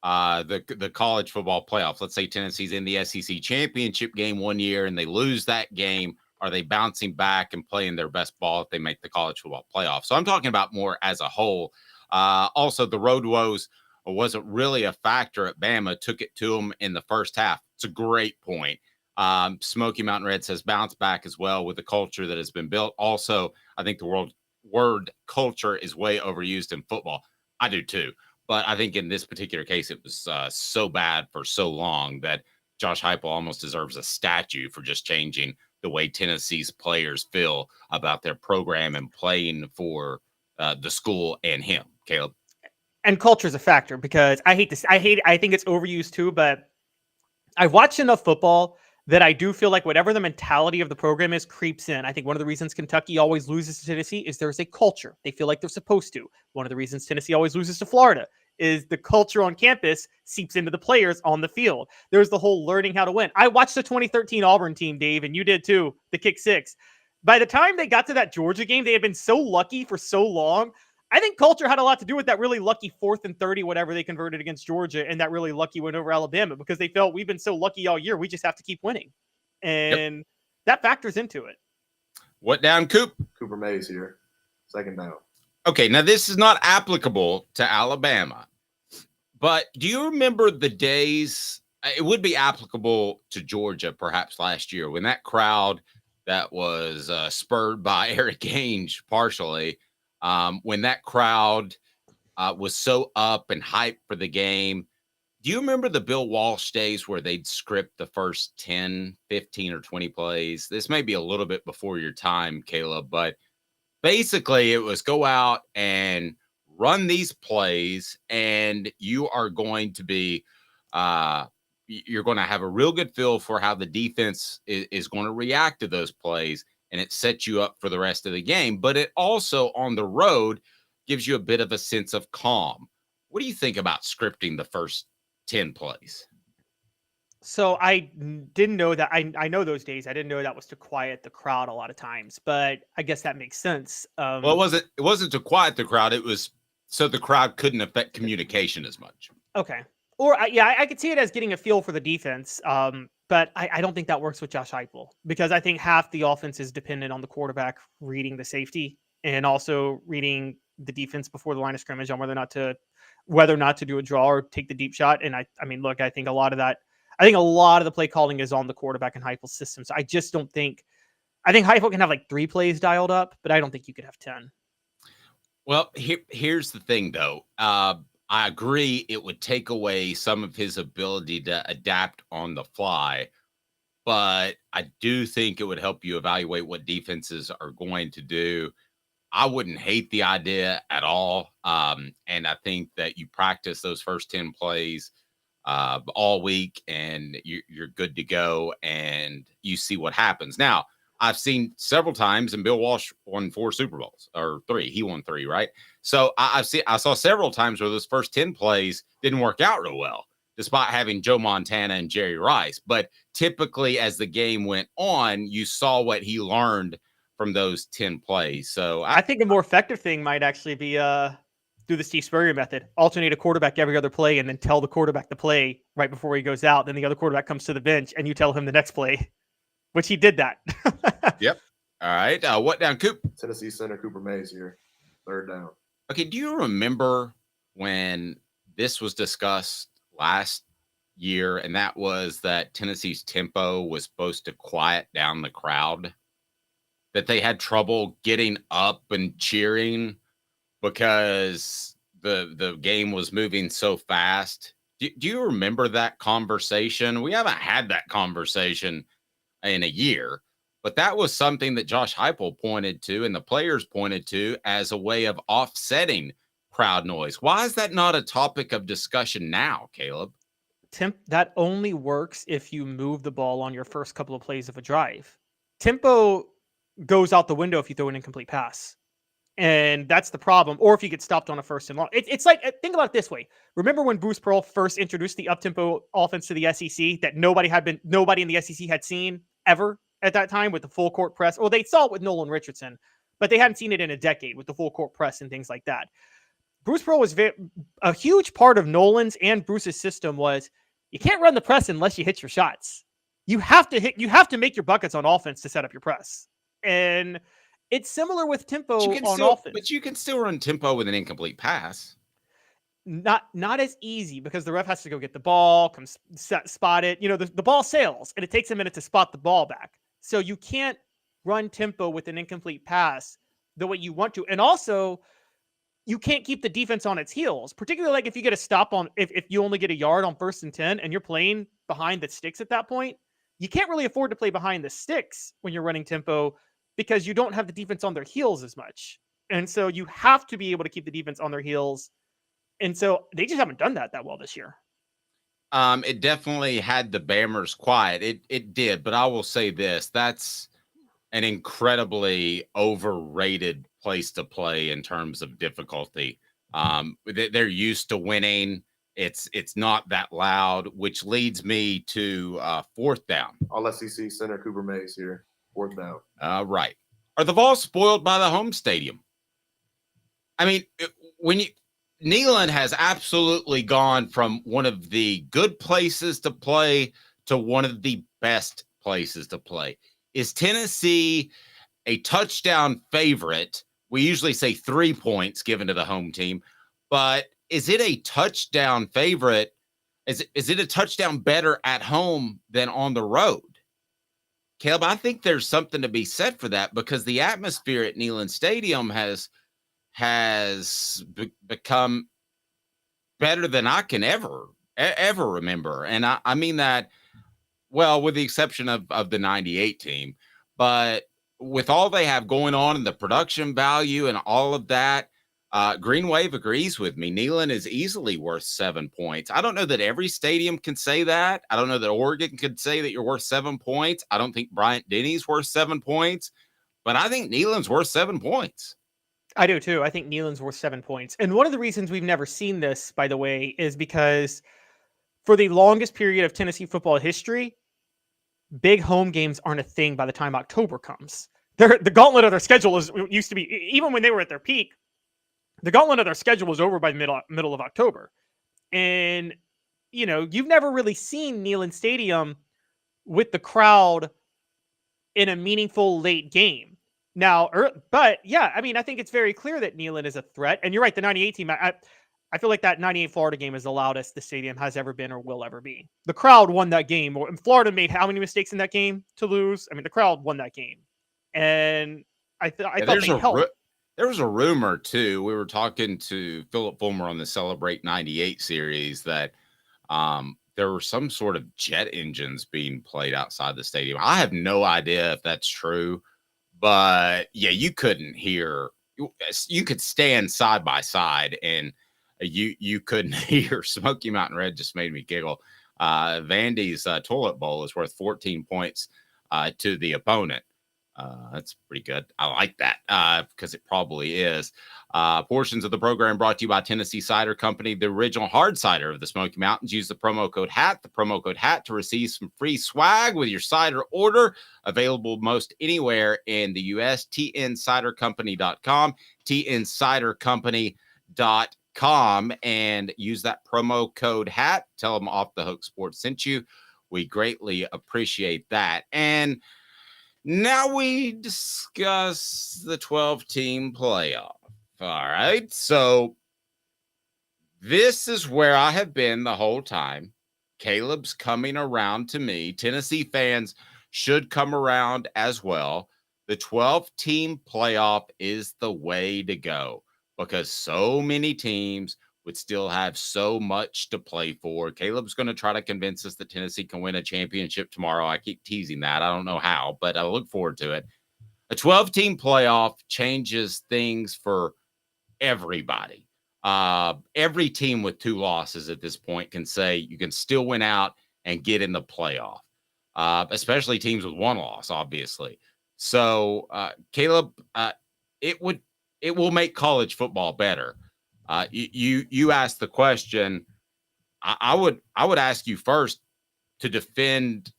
the college football playoff, let's say Tennessee's in the SEC championship game one year and they lose that game. Are they bouncing back and playing their best ball if they make the college football playoff? So I'm talking about more as a whole. Also, the road woes wasn't really a factor at Bama. Took it to them in the first half. It's a great point. Smoky Mountain Red says bounce back as well with the culture that has been built. Also, I think the word culture is way overused in football. I do too. But I think in this particular case, it was so bad for so long that Josh Heupel almost deserves a statue for just changing the way Tennessee's players feel about their program and playing for the school and him, Caleb. And culture is a factor because I think it's overused too, but I've watched enough football that I do feel like whatever the mentality of the program is creeps in. I think one of the reasons Kentucky always loses to Tennessee is there's a culture. They feel like they're supposed to. One of the reasons Tennessee always loses to Florida is the culture on campus seeps into the players on the field. There's the whole learning how to win. I watched the 2013 Auburn team, Dave, and you did too, the kick six. By the time they got to that Georgia game, they had been so lucky for so long. I think culture had a lot to do with that really lucky 4th and 30, whatever they converted against Georgia, and that really lucky win over Alabama, because they felt we've been so lucky all year, we just have to keep winning. And that factors into it. What down, Coop? Cooper Mays here. 2nd down. Okay, now this is not applicable to Alabama, but do you remember the days? It would be applicable to Georgia perhaps last year when that crowd that was spurred by Eric Ainge partially, when that crowd was so up and hyped for the game. Do you remember the Bill Walsh days where they'd script the first 10, 15, or 20 plays? This may be a little bit before your time, Caleb, but basically it was go out and run these plays, and you are going to be you're going to have a real good feel for how the defense is going to react to those plays, and it sets you up for the rest of the game. But it also, on the road, gives you a bit of a sense of calm. What do you think about scripting the first 10 plays? So I didn't know that. I know those days. I didn't know that was to quiet the crowd a lot of times, but I guess that makes sense. Well, it wasn't to quiet the crowd. It was so the crowd couldn't affect communication as much. Okay. Or I could see it as getting a feel for the defense. But I don't think that works with Josh Heupel, because I think half the offense is dependent on the quarterback reading the safety and also reading the defense before the line of scrimmage on whether or not to do a draw or take the deep shot. And I mean, look, I think a lot of the play calling is on the quarterback and Heupel's system. So I just don't think. I think Heupel can have like 3 plays dialed up, but I don't think you could have 10. Well, here's the thing, though. I agree it would take away some of his ability to adapt on the fly, but I do think it would help you evaluate what defenses are going to do. I wouldn't hate the idea at all, and I think that you practice those first 10 plays all week, and you're good to go, and you see what happens. Now, I've seen several times, and Bill Walsh won 4 Super Bowls, or 3. He won 3, right? So I saw several times where those first 10 plays didn't work out real well, despite having Joe Montana and Jerry Rice. But typically, as the game went on, you saw what he learned from those 10 plays. So I think a more effective thing might actually be do the Steve Spurrier method. Alternate a quarterback every other play, and then tell the quarterback the play right before he goes out. Then the other quarterback comes to the bench, and you tell him the next play. Which he did that. Yep. All right. What down, Coop? Tennessee center Cooper Mays here. 3rd down. Okay. Do you remember when this was discussed last year, and that was that Tennessee's tempo was supposed to quiet down the crowd, that they had trouble getting up and cheering because the game was moving so fast? Do you remember that conversation? We haven't had that conversation in a year, but that was something that Josh Heupel pointed to and the players pointed to as a way of offsetting crowd noise. Why is that not a topic of discussion now, Caleb? That only works if you move the ball on your first couple of plays of a drive. Tempo goes out the window if you throw an incomplete pass. And that's the problem. Or if you get stopped on a 1st and long. It's like, think about it this way. Remember when Bruce Pearl first introduced the up-tempo offense to the SEC that nobody in the SEC had seen ever at that time with the full court press? Well, they saw it with Nolan Richardson, but they hadn't seen it in a decade with the full court press and things like that. Bruce Pearl was a huge part of Nolan's and Bruce's system was you can't run the press unless you hit your shots. You have to make your buckets on offense to set up your press. And it's similar with tempo on offense. But you can still run tempo with an incomplete pass. Not as easy because the ref has to go get the ball, spot it. The ball sails, and it takes a minute to spot the ball back. So you can't run tempo with an incomplete pass the way you want to. And also, you can't keep the defense on its heels, particularly like if you get a stop on, if you only get a yard on 1st and 10 and you're playing behind the sticks at that point, you can't really afford to play behind the sticks when you're running tempo because you don't have the defense on their heels as much. And so you have to be able to keep the defense on their heels. And so they just haven't done that well this year. It definitely had the Bammers quiet. It did, but I will say this: that's an incredibly overrated place to play in terms of difficulty. They're used to winning. It's not that loud, which leads me to 4th down. All SEC center Cooper Mays here. 4th down. Right. Are the Vols spoiled by the home stadium? I mean, Neyland has absolutely gone from one of the good places to play to one of the best places to play. Is Tennessee a touchdown favorite? We usually say 3 points given to the home team, but is it a touchdown favorite? Is it a touchdown better at home than on the road? Caleb, I think there's something to be said for that because the atmosphere at Neyland Stadium has become better than I can ever remember. And I mean that, well, with the exception of the 98 team, but with all they have going on and the production value and all of that, Green Wave agrees with me. Neyland is easily worth 7 points. I don't know that every stadium can say that. I don't know that Oregon could say that you're worth 7 points. I don't think Bryant-Denny's worth 7 points, but I think Neyland's worth 7 points. I do too. I think Neyland's worth 7 points. And one of the reasons we've never seen this, by the way, is because for the longest period of Tennessee football history, big home games aren't a thing by the time October comes. The gauntlet of their schedule used to be, even when they were at their peak, the gauntlet of their schedule was over by the middle of October. And, you've never really seen Neyland Stadium with the crowd in a meaningful late game. Now, but yeah, I mean, I think it's very clear that Neyland is a threat. And you're right, the 98 team, I feel like that 98 Florida game is the loudest the stadium has ever been or will ever be. The crowd won that game. Florida made how many mistakes in that game to lose? I mean, the crowd won that game. And I thought they helped. There was a rumor, too. We were talking to Philip Fulmer on the Celebrate 98 series that there were some sort of jet engines being played outside the stadium. I have no idea if that's true. But yeah, you couldn't hear. You could stand side by side, and you couldn't hear. Smoky Mountain Red just made me giggle. Vandy's toilet bowl is worth 14 points to the opponent. That's pretty good. I like that because it probably is. Portions of the program brought to you by Tennessee Cider Company, the original hard cider of the Smoky Mountains. Use the promo code HAT to receive some free swag with your cider order. Available most anywhere in the U.S. tncidercompany.com, tncidercompany.com, and use that promo code HAT. Tell them Off the Hook Sports sent you. We greatly appreciate that. And now we discuss the 12-team playoff. All right. So this is where I have been the whole time. Caleb's coming around to me. Tennessee fans should come around as well. The 12-team playoff is the way to go because so many teams would still have so much to play for. Caleb's going to try to convince us that Tennessee can win a championship tomorrow. I keep teasing that. I don't know how, but I look forward to it. A 12-team playoff changes things for everybody. Every team with 2 losses at this point can say you can still win out and get in the playoff, especially teams with 1 loss, obviously. So, Caleb, it will make college football better. You asked the question. I would ask you first to defend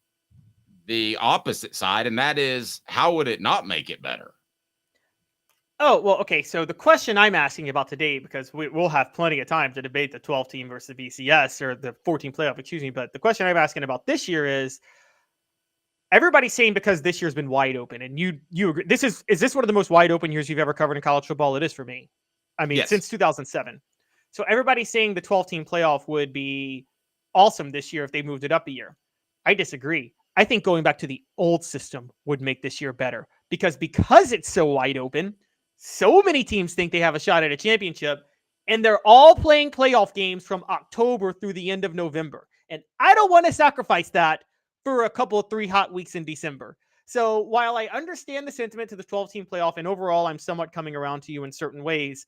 the opposite side, and that is, how would it not make it better? Oh, well, okay. So the question I'm asking about today, because we'll have plenty of time to debate the 12 team versus the BCS or the 14 playoff, excuse me. But the question I'm asking about this year is, everybody's saying because this year's been wide open, and you agree. Is this one of the most wide open years you've ever covered in college football? It is for me. I mean, yes. Since 2007. So everybody's saying the 12-team playoff would be awesome this year if they moved it up a year. I disagree. I think going back to the old system would make this year better because it's so wide open. So many teams think they have a shot at a championship, and they're all playing playoff games from October through the end of November. And I don't want to sacrifice that for a couple of 3 hot weeks in December. So while I understand the sentiment to the 12-team playoff, and overall I'm somewhat coming around to you in certain ways,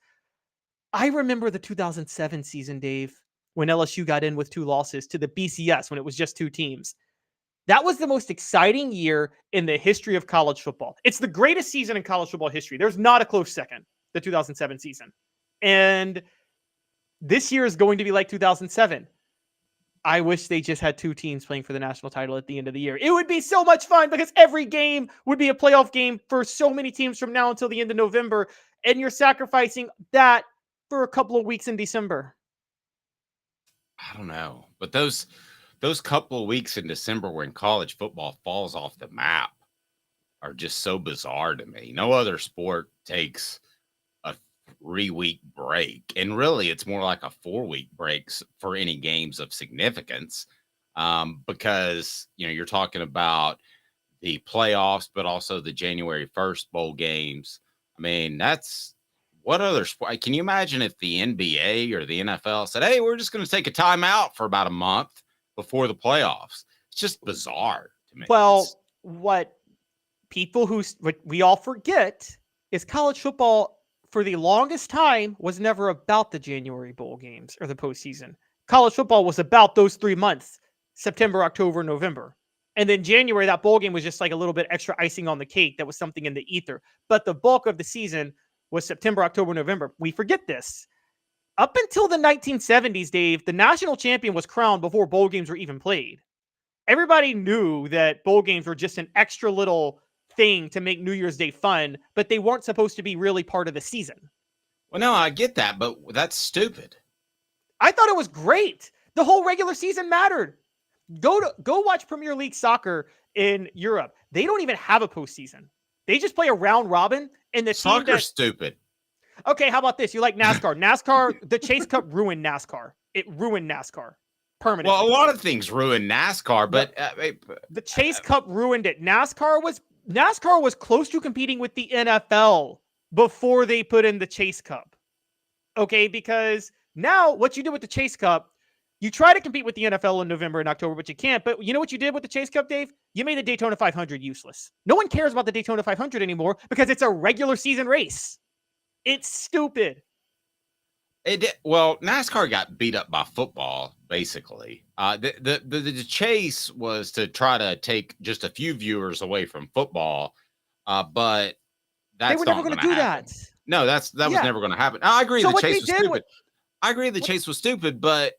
I remember the 2007 season, Dave, when LSU got in with 2 losses to the BCS when it was just 2 teams. That was the most exciting year in the history of college football. It's the greatest season in college football history. There's not a close second, the 2007 season. And this year is going to be like 2007. I wish they just had 2 teams playing for the national title at the end of the year. It would be so much fun because every game would be a playoff game for so many teams from now until the end of November. And you're sacrificing that for a couple of weeks in December. I don't know. But those couple of weeks in December when college football falls off the map are just so bizarre to me. No other sport takes a 3-week break. And really, it's more like a 4-week break for any games of significance because, you're talking about the playoffs, but also the January 1st bowl games. I mean, that's what other sport? Can you imagine if the NBA or the NFL said, hey, we're just going to take a timeout for about a month before the playoffs? It's just bizarre to me. Well, what we all forget is college football for the longest time was never about the January bowl games or the postseason. College football was about those 3 months, September, October, November. And then January, that bowl game was just like a little bit extra icing on the cake. That was something in the ether. But the bulk of the season was September, October, November. We forget this. Up until the 1970s, Dave, the national champion was crowned before bowl games were even played. Everybody knew that bowl games were just an extra little thing to make New Year's Day fun, but they weren't supposed to be really part of the season. Well, no, I get that, but that's stupid. I thought it was great. The whole regular season mattered. Go watch Premier League soccer in Europe. They don't even have a postseason. They just play a round robin, and the soccer's stupid. Okay, how about this? You like NASCAR? NASCAR, the Chase Cup ruined NASCAR. It ruined NASCAR permanently. Well, a lot of things ruined NASCAR, but the Chase Cup ruined it. NASCAR was close to competing with the NFL before they put in the Chase Cup. Okay, because now what you do with the Chase Cup, you try to compete with the NFL in November and October, but you can't. But you know what you did with the Chase Cup, Dave? You made the Daytona 500 useless. No one cares about the Daytona 500 anymore because it's a regular season race. It's stupid. Well, NASCAR got beat up by football, basically. The chase was to try to take just a few viewers away from football, but that's they were never going to do that. No, that was never going to happen. I agree the chase was stupid. I agree the chase was stupid, but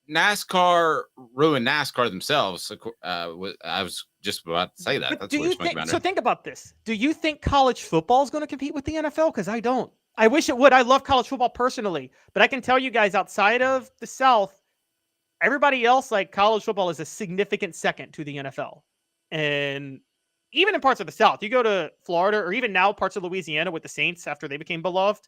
NASCAR ruined NASCAR themselves. I was just about to say that. That's what so think about this. Do you think college football is going to compete with the NFL? Because I don't. I wish it would. I love college football personally, but I can tell you guys outside of the South, everybody else, like college football is a significant second to the NFL. And even in parts of the South, you go to Florida or even now parts of Louisiana with the Saints after they became beloved.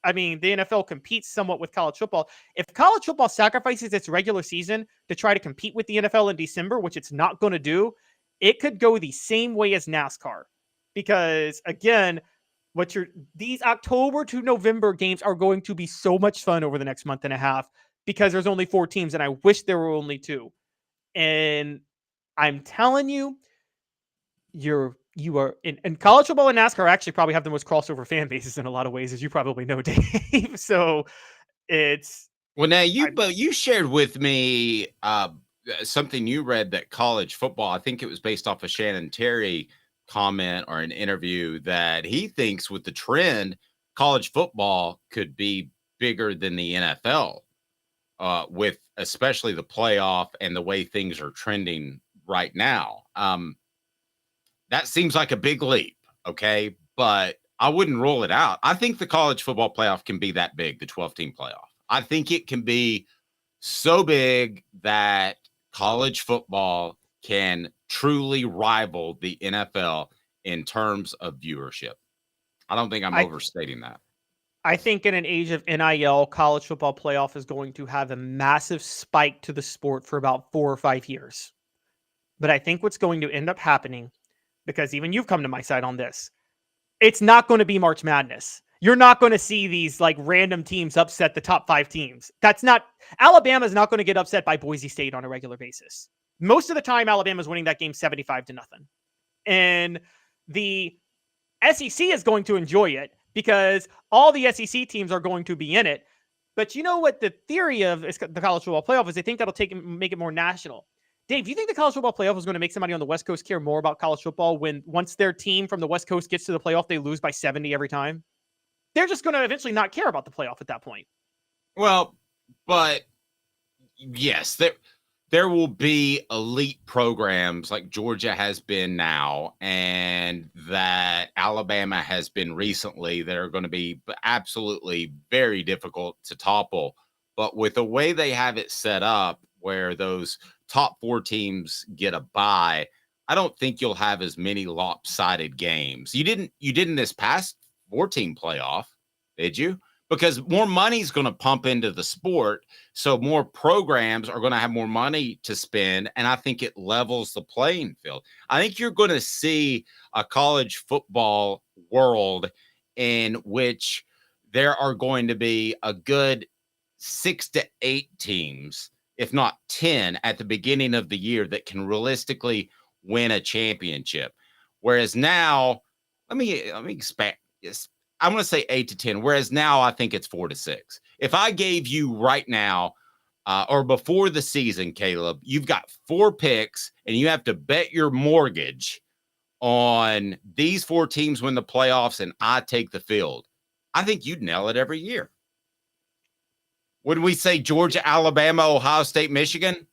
I mean, the NFL competes somewhat with college football. If college football sacrifices its regular season to try to compete with the NFL in December, which it's not going to do, it could go the same way as NASCAR. Because again, these October to November games are going to be so much fun over the next month and a half because there's only 4 teams and I wish there were only 2. And I'm telling you, you are in college football and NASCAR actually probably have the most crossover fan bases in a lot of ways, as you probably know, Dave. So it's now you shared with me something you read that college football, I think it was based off of Shannon Terry comment or an interview, that he thinks with the trend, college football could be bigger than the NFL with especially the playoff and the way things are trending right now. That seems like a big leap, okay? But I wouldn't rule it out. I think the college football playoff can be that big, the 12-team playoff. I think it can be so big that college football can truly rival the NFL in terms of viewership. I don't think I'm overstating that. I think in an age of NIL, college football playoff is going to have a massive spike to the sport for about 4 or 5 years. But I think what's going to end up happening, because even you've come to my side on this, it's not going to be March Madness. You're not going to see these like random teams upset the top 5 teams. Alabama's not going to get upset by Boise State on a regular basis. Most of the time, Alabama's winning that game 75-0. And the SEC is going to enjoy it because all the SEC teams are going to be in it. But you know what the theory of the college football playoff is? They think that'll make it more national. Dave, do you think the college football playoff is going to make somebody on the West Coast care more about college football when once their team from the West Coast gets to the playoff, they lose by 70 every time? They're just going to eventually not care about the playoff at that point. Well, but yes, there will be elite programs like Georgia has been now and that Alabama has been recently that are going to be absolutely very difficult to topple. But with the way they have it set up where those top 4 teams get a bye, I don't think you'll have as many lopsided games. You didn't this past 4-team playoff, did you? Because more money is going to pump into the sport. So more programs are going to have more money to spend. And I think it levels the playing field. I think you're going to see a college football world in which there are going to be a good 6 to 8 teams, if not 10 at the beginning of the year that can realistically win a championship. Whereas now, let me expect this. I'm going to say 8 to 10, whereas now I think it's 4 to 6. If I gave you right now or before the season, Caleb, you've got 4 picks and you have to bet your mortgage on these 4 teams win the playoffs and I take the field, I think you'd nail it every year. Would we say Georgia, Alabama, Ohio State, Michigan?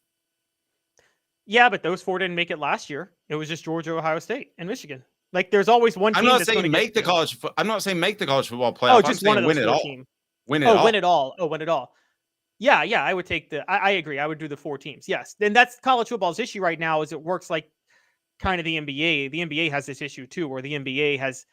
Yeah, but those 4 didn't make it last year. It was just Georgia, Ohio State, and Michigan. Like, there's always one team. I'm not saying make the college. I'm not saying make the college football playoff. Oh, just one of those 4 teams. Win it all. Win it all. Oh, win it all. Yeah. I would take I agree. I would do the 4 teams. Yes. Then that's college football's issue right now. Is it works like kind of the NBA. The NBA has this issue too, where the NBA has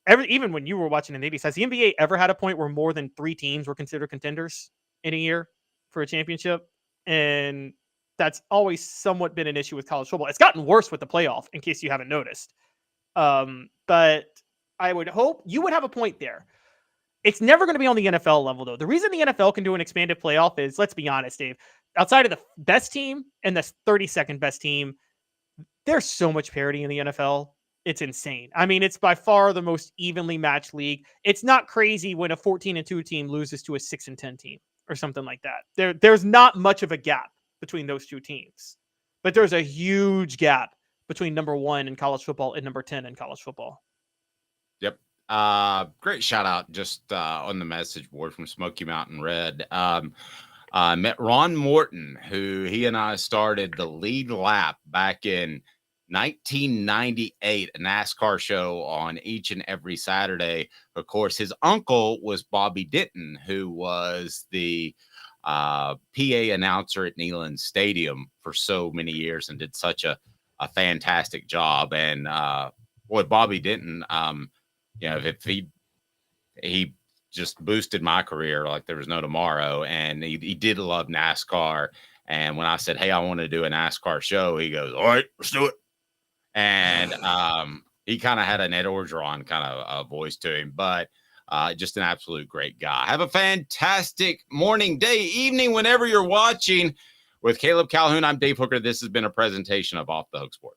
even when you were watching the 80s, has the NBA ever had a point where more than 3 teams were considered contenders in a year for a championship? And that's always somewhat been an issue with college football. It's gotten worse with the playoff, in case you haven't noticed. But I would hope you would have a point there. It's never going to be on the NFL level, though. The reason the NFL can do an expanded playoff is, let's be honest, Dave, outside of the best team and the 32nd best team, there's so much parity in the NFL. It's insane. I mean, it's by far the most evenly matched league. It's not crazy when a 14-2 team loses to a 6-10 team or something like that. There's not much of a gap between those 2 teams, but there's a huge gap between number 1 in college football and number 10 in college football. Yep. Great shout out just on the message board from Smoky Mountain Red. I met Ron Morton, who he and I started the lead lap back in 1998, a NASCAR show on each and every Saturday. Of course, his uncle was Bobby Denton, who was the PA announcer at Neyland Stadium for so many years and did such a fantastic job. And boy, Bobby Denton, if he just boosted my career like there was no tomorrow. And he did love NASCAR. And when I said, hey, I want to do a NASCAR show, he goes, all right, let's do it. And he kind of had an Ed Orgeron kind of voice to him, but just an absolute great guy. Have a fantastic morning, day, evening, whenever you're watching. With Caleb Calhoun, I'm Dave Hooker. This has been a presentation of Off the Hook Sports.